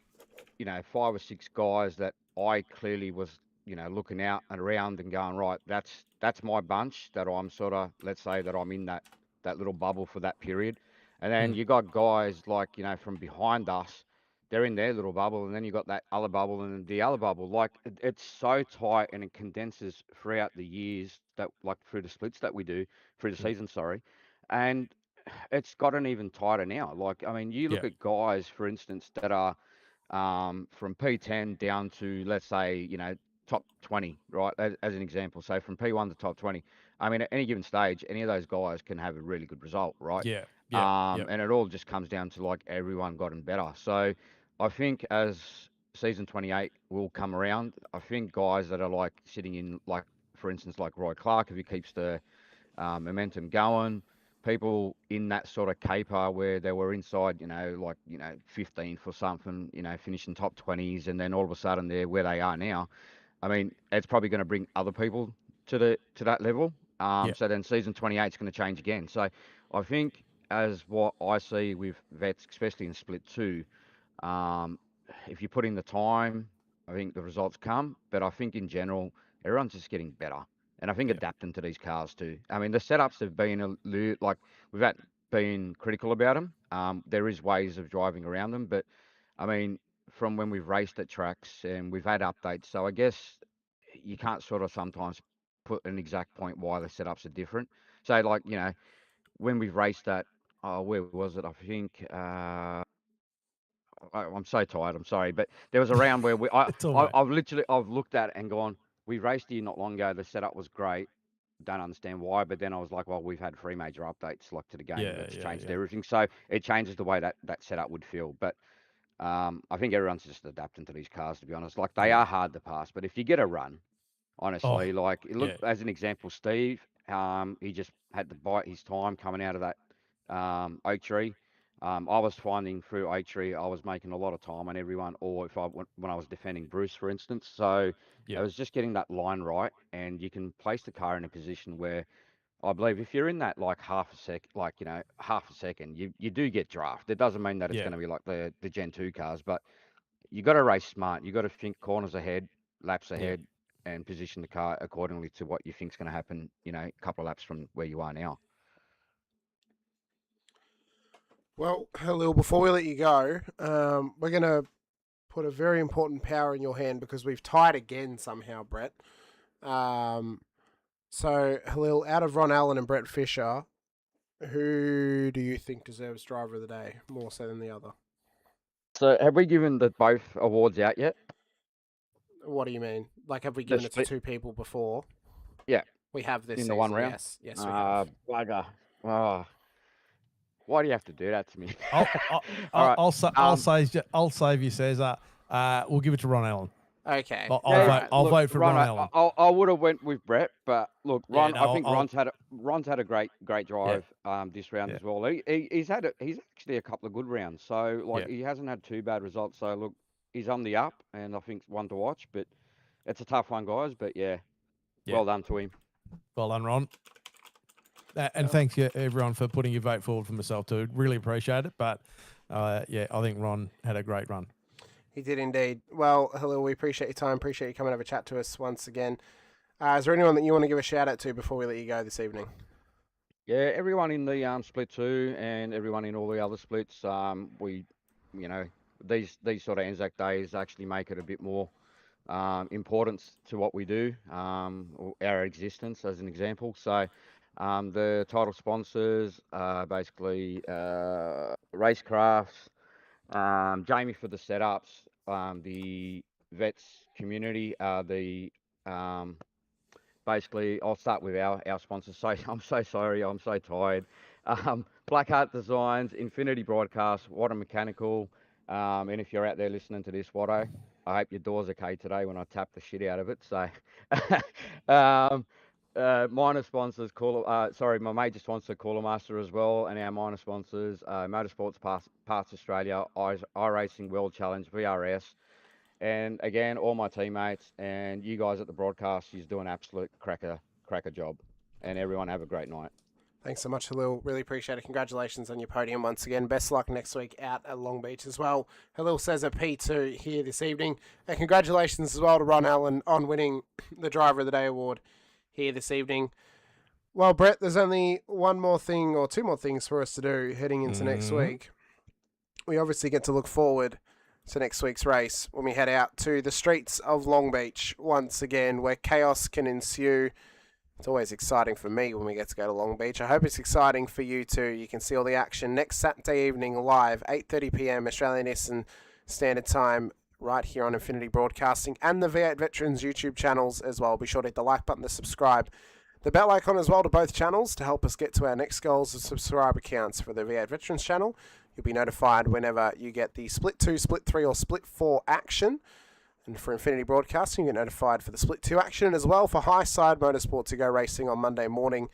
5 or 6 guys that I clearly was, looking out and around and going, right, that's my bunch that I'm sort of, let's say that I'm in that little bubble for that period. And then you got guys like, from behind us, they're in their little bubble, and then you got that other bubble and the other bubble. Like it's so tight and it condenses throughout the years that, like through the splits that we do, through the season, sorry. And it's gotten even tighter now. Like, I mean, you look at guys, for instance, that are from P10 down to, let's say, top 20, right? As an example. So from P1 to top 20. I mean, at any given stage, any of those guys can have a really good result, right? Yeah. And it all just comes down to like everyone gotten better. So I think as season 28 will come around, I think guys that are like sitting in, like, for instance, like Roy Clark, if he keeps the momentum going, people in that sort of caper where they were inside, 15th or something, finishing top 20s, and then all of a sudden they're where they are now. I mean, it's probably going to bring other people to that level. So then season 28 is going to change again. So I think as what I see with vets, especially in split 2, if you put in the time, I think the results come. But I think in general, everyone's just getting better. And I think adapting to these cars too. I mean, the setups have been like we've been critical about them. There is ways of driving around them, but I mean, from when we've raced at tracks and we've had updates, so I guess you can't sort of sometimes put an exact point why the setups are different. So like when we've raced at where was it? I think I'm so tired. I'm sorry, but there was a round where It's all right. I've looked at it and gone, we raced here not long ago. The setup was great. Don't understand why, but then I was like, well, we've had 3 major updates like to the game, and it's changed everything. So it changes the way that setup would feel. But I think everyone's just adapting to these cars, to be honest. Like they are hard to pass, but if you get a run, honestly, like look as an example, Steve, he just had to bite his time coming out of that oak tree. I was finding through oak tree, I was making a lot of time on everyone, or if when I was defending Bruce, for instance. So I was just getting that line right, and you can place the car in a position where I believe if you're in that like half a second, you do get draft. It doesn't mean that it's going to be like the Gen 2 cars, but you got to race smart. You got to think corners ahead, laps ahead, and position the car accordingly to what you think's going to happen. A couple of laps from where you are now. Well, Halil, before we let you go, we're going to put a very important power in your hand because we've tied again somehow, Brett. So, Halil, out of Ron Allen and Brett Fisher, who do you think deserves Driver of the Day more so than the other? So, have we given the both awards out yet? What do you mean? Like, have we given it to 2 people before? Yeah. We have this in season, the one round? Yes, we have. Bugger. Why do you have to do that to me? I'll save you, Cesar. We'll give it to Ron Allen. Okay. I'll vote for Ron Allen. I would have went with Brett, but look, Ron. Yeah, no, I think Ron's had a great drive this round as well. He's actually a couple of good rounds. So he hasn't had too bad results. So look, he's on the up, and I think one to watch. But it's a tough one, guys. But yeah, Yeah. well done to him. Well done, Ron. And thanks you everyone for putting your vote forward for myself too. Really appreciate it. But yeah, I think Ron had a great run. He did indeed. Well, hello, we appreciate your time. Appreciate you coming over to chat to us once again. Is there anyone that you want to give a shout out to before we let you go this evening? Yeah, everyone in the split 2 and everyone in all the other splits. We, you know, these sort of ANZAC days actually make it a bit more importance to what we do, or our existence as an example. So the title sponsors are basically Racecraft, Jamie for the setups, the vets community, the basically, I'll start with our sponsors. So I'm so sorry, I'm so tired. Blackheart Designs, Infinity Broadcast, Watto Mechanical, and if you're out there listening to this, Watto, I hope your door's okay today when I tap the shit out of it. So, minor sponsors, my major sponsor, Cooler Master as well, and our minor sponsors, Motorsports Parts Australia, iRacing World Challenge, VRS. And again, all my teammates and you guys at the broadcast, you're doing an absolute cracker job. And everyone have a great night. Thanks so much, Halil. Really appreciate it. Congratulations on your podium once again. Best luck next week out at Long Beach as well. Halil says a P2 here this evening. And congratulations as well to Ron Allen on winning the Driver of the Day award here this evening. Well, Brett, there's only one more thing or two more things for us to do heading into next week. We obviously get to look forward to next week's race when we head out to the streets of Long Beach once again, where chaos can ensue. It's always exciting for me when we get to go to Long Beach. I hope it's exciting for you too. You can see all the action next Saturday evening live, 8:30 p.m. Australian Eastern Standard Time, right here on Infinity Broadcasting and the V8 Veterans YouTube channels as well. Be sure to hit the like button to subscribe. The bell icon as well to both channels to help us get to our next goals of subscriber counts for the V8 Veterans channel. You'll be notified whenever you get the Split 2, Split 3 or Split 4 action. And for Infinity Broadcasting, you get notified for the Split 2 action as well for High Side Motorsport to go racing on Monday morning,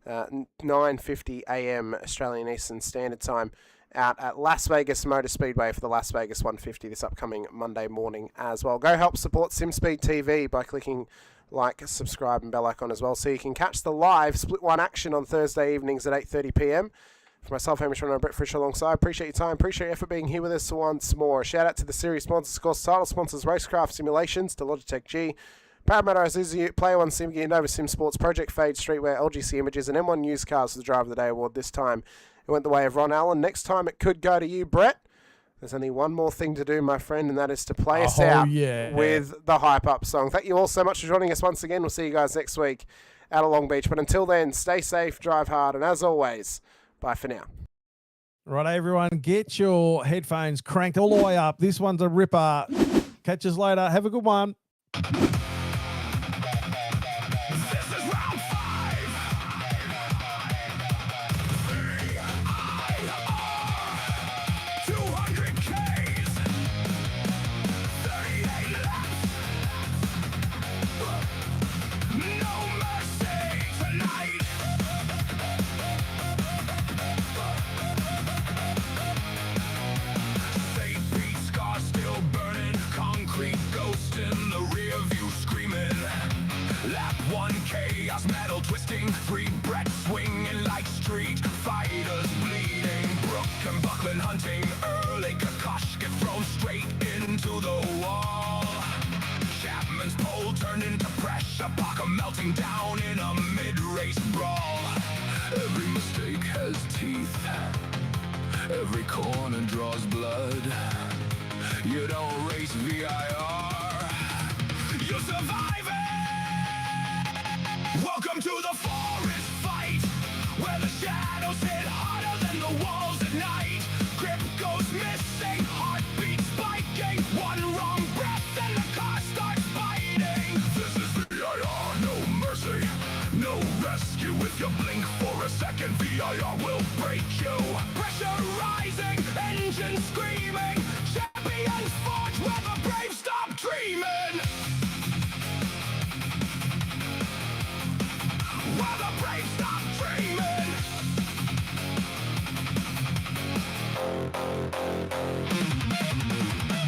9:50 a.m. Australian Eastern Standard Time out at Las Vegas Motor Speedway for the Las Vegas 150 this upcoming Monday morning as well. Go help support SimSpeed TV by clicking like, subscribe and bell icon as well so you can catch the live Split 1 action on Thursday evenings at 8:30 p.m. For myself, Hamish Munro Brett Fisher alongside. Appreciate your time. Appreciate your effort being here with us once more. Shout out to the series sponsors, of course, title sponsors, Racecraft Simulations, to Logitech G, Parramatta Isuzu, Player One Sim Gear, Nova Sim Sports, Project Fade, Streetwear, LGC Images, and M1 News Cars for the Driver of the Day award. This time it went the way of Ron Allen. Next time it could go to you, Brett. There's only one more thing to do, my friend, and that is to play us out with the Hype Up song. Thank you all so much for joining us once again. We'll see you guys next week out of Long Beach. But until then, stay safe, drive hard, and as always, bye for now. Right, everyone, get your headphones cranked all the way up. This one's a ripper. Catch us later. Have a good one. Metal twisting, free Brett swinging like street fighters bleeding, Brook and Buckland hunting, early Kakash get thrown straight into the wall. Chapman's pole turned into pressure, Parker melting down in a mid-race brawl. Every mistake has teeth, every corner draws blood. You don't race VIR, you survive it. Welcome to the forest fight, where the shadows hit harder than the walls at night. Grip goes missing, heartbeat spiking, one wrong breath and the car starts biting. This is VIR, no mercy, no rescue. If you blink for a second, VIR will break you. Pressure rising, engine screaming, champions forge where the brave stop dreaming. While the brave stop dreaming.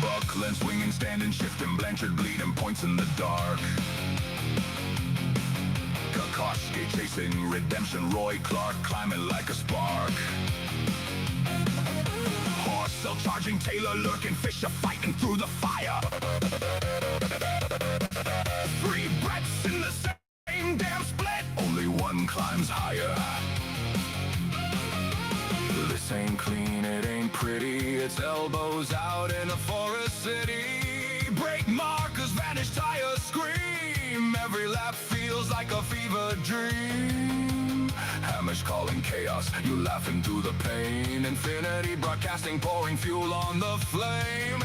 Buckland swinging, standing, shift Clifton Blanchard bleeding points in the dark. Kokoschke chasing redemption, Roy Clark climbing like a spark. Horsell charging, Taylor lurking, Fisher fighting through the fire. Three Bretts in the same damn split, only one climbs higher. This ain't clean, it ain't pretty, it's elbows out in a forest city. Brake markers vanish, tires scream, every lap feels like a fever dream. Hamish calling chaos, you laughing through the pain. Infinity broadcasting, pouring fuel on the flame.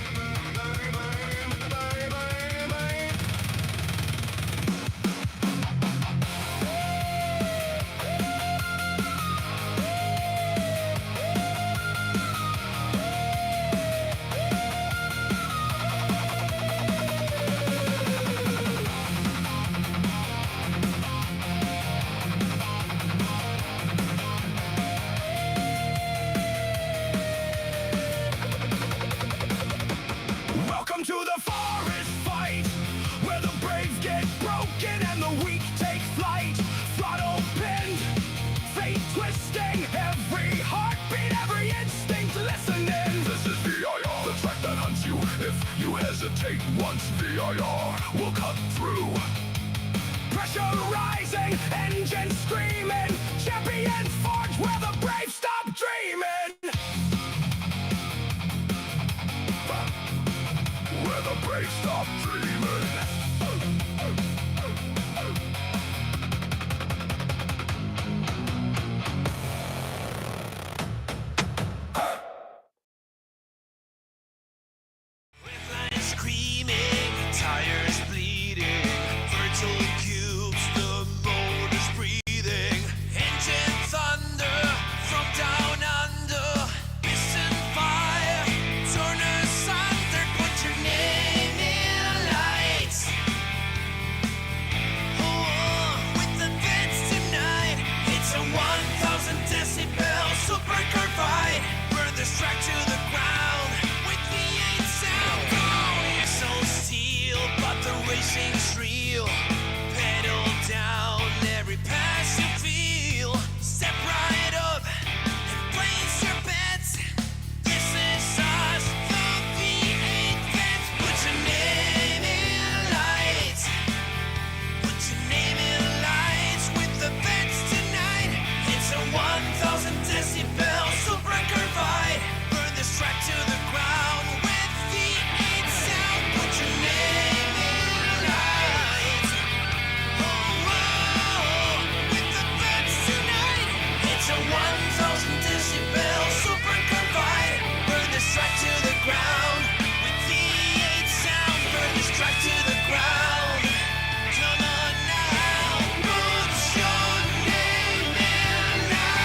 Welcome to the forest fight, where the brave get broken and the weak take flight. Throttle pinned, fate twisting, every heartbeat, every instinct listening. This is VIR, the track that hunts you. If you hesitate once, VIR will cut through. Pressure rising, engines screaming, champions forge where the brave stop dreaming. Where the brave stop dreaming. With lines screaming, tires bleeding, virtual cubes, the motors breathing, engine thunder from down under, piston fire, torn asunder, put your name in lights. Oh, with the vents tonight, it's a 1,000 decibel super carbide, burn this track to the ground with V8 sound. Oh, it's so steel, but the racing's real. Pedal down every pass you feel. Step right up and place your bets. This is us, the V8 Vets. Put your name in lights. Put your name in lights with the Vets tonight. It's a 1,000 decibel super carbide. Burn this track to the ground with V8 sound. Put your name in lights. Oh, with the Vets tonight. It's a 1,000 decibel super carbide. Burn this track to the ground with V8 sound. Burn this track to the ground. Come on now, put your name in lights.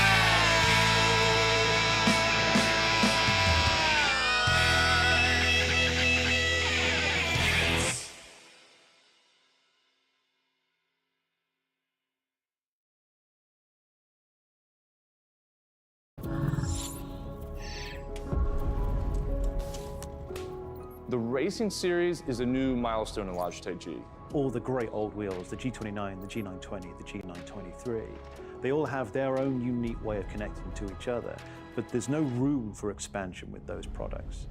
The Racing Series is a new milestone in Logitech G. All the great old wheels, the G29, the G920, the G923, they all have their own unique way of connecting to each other, but there's no room for expansion with those products.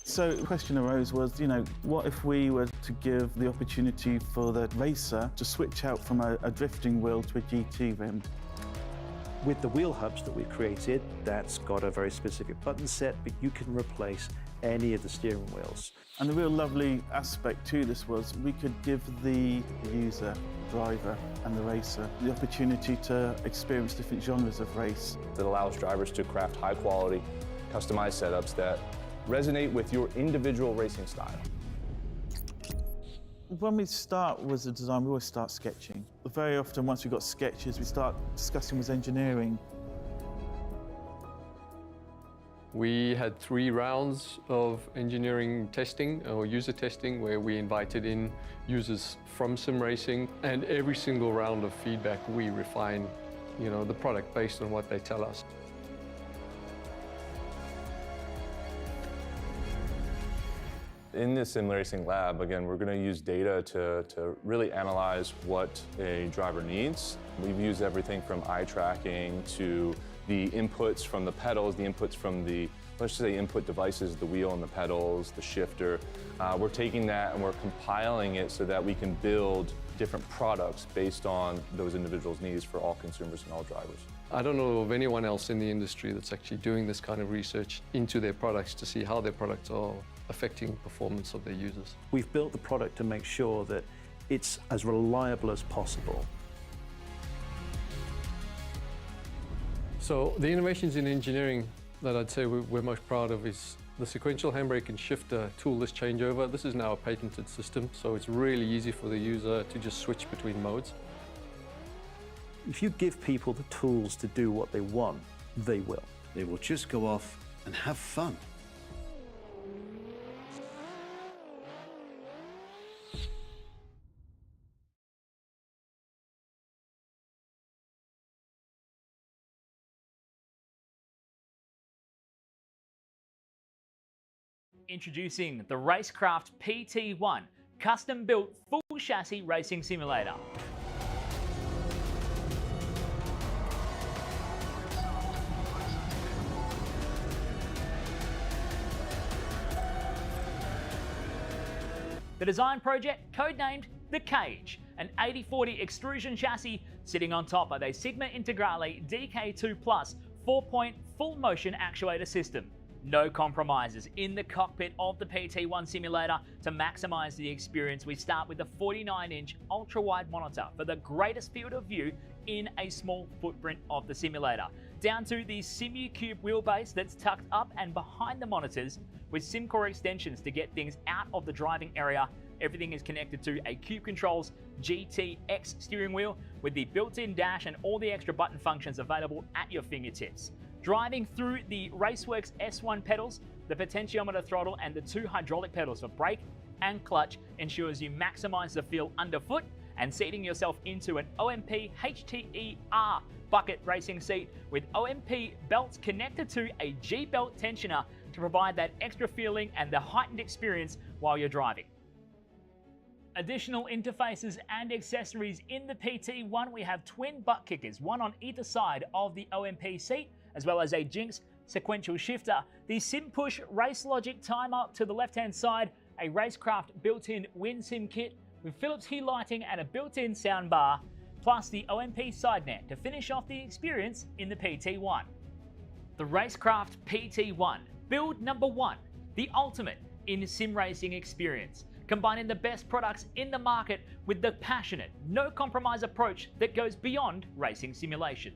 So the question arose was, what if we were to give the opportunity for the racer to switch out from a drifting wheel to a GT rim? With the wheel hubs that we've created, that's got a very specific button set, but you can replace any of the steering wheels. And the real lovely aspect to this was we could give the user, driver and the racer the opportunity to experience different genres of race. That allows drivers to craft high quality, customized setups that resonate with your individual racing style. When we start with the design, we always start sketching. Very often, once we've got sketches, we start discussing with engineering. We had 3 rounds of engineering testing or user testing where we invited in users from sim racing, and every single round of feedback we refine, the product based on what they tell us. In the sim racing lab, again, we're going to use data to really analyze what a driver needs. We've used everything from eye tracking to the inputs from the pedals, the inputs from the, let's just say, input devices, the wheel and the pedals, the shifter. We're taking that and we're compiling it so that we can build different products based on those individuals' needs for all consumers and all drivers. I don't know of anyone else in the industry that's actually doing this kind of research into their products to see how their products are affecting performance of their users. We've built the product to make sure that it's as reliable as possible. So the innovations in engineering that I'd say we're most proud of is the sequential handbrake and shifter toolless changeover. This is now a patented system, so it's really easy for the user to just switch between modes. If you give people the tools to do what they want, they will. They will just go off and have fun. Introducing the Rackraft PT1, custom-built full chassis racing simulator. The design project, codenamed The Cage, an 80/40 extrusion chassis sitting on top of a Sigma Integrale DK2 Plus 4-point full motion actuator system. No compromises in the cockpit of the PT1 simulator. To maximize the experience, we start with the 49-inch ultra-wide monitor for the greatest field of view in a small footprint of the simulator, down to the SimuCube wheelbase that's tucked up and behind the monitors with SimCore extensions to get things out of the driving area. Everything is connected to a Cube Controls GTX steering wheel with the built-in dash and all the extra button functions available at your fingertips. Driving through the Raceworks S1 pedals, the potentiometer throttle and the 2 hydraulic pedals for brake and clutch ensures you maximize the feel underfoot, and seating yourself into an OMP HTER bucket racing seat with OMP belts connected to a G-belt tensioner to provide that extra feeling and the heightened experience while you're driving. Additional interfaces and accessories in the PT1, we have twin butt kickers, one on either side of the OMP seat, as well as a Jinx sequential shifter, the SimPush Race Logic timer to the left-hand side, a Racecraft built-in WinSim kit with Philips Hue lighting and a built-in soundbar, plus the OMP side net to finish off the experience in the PT1. The Racecraft PT1, build number 1, the ultimate in sim racing experience, combining the best products in the market with the passionate, no compromise approach that goes beyond racing simulation.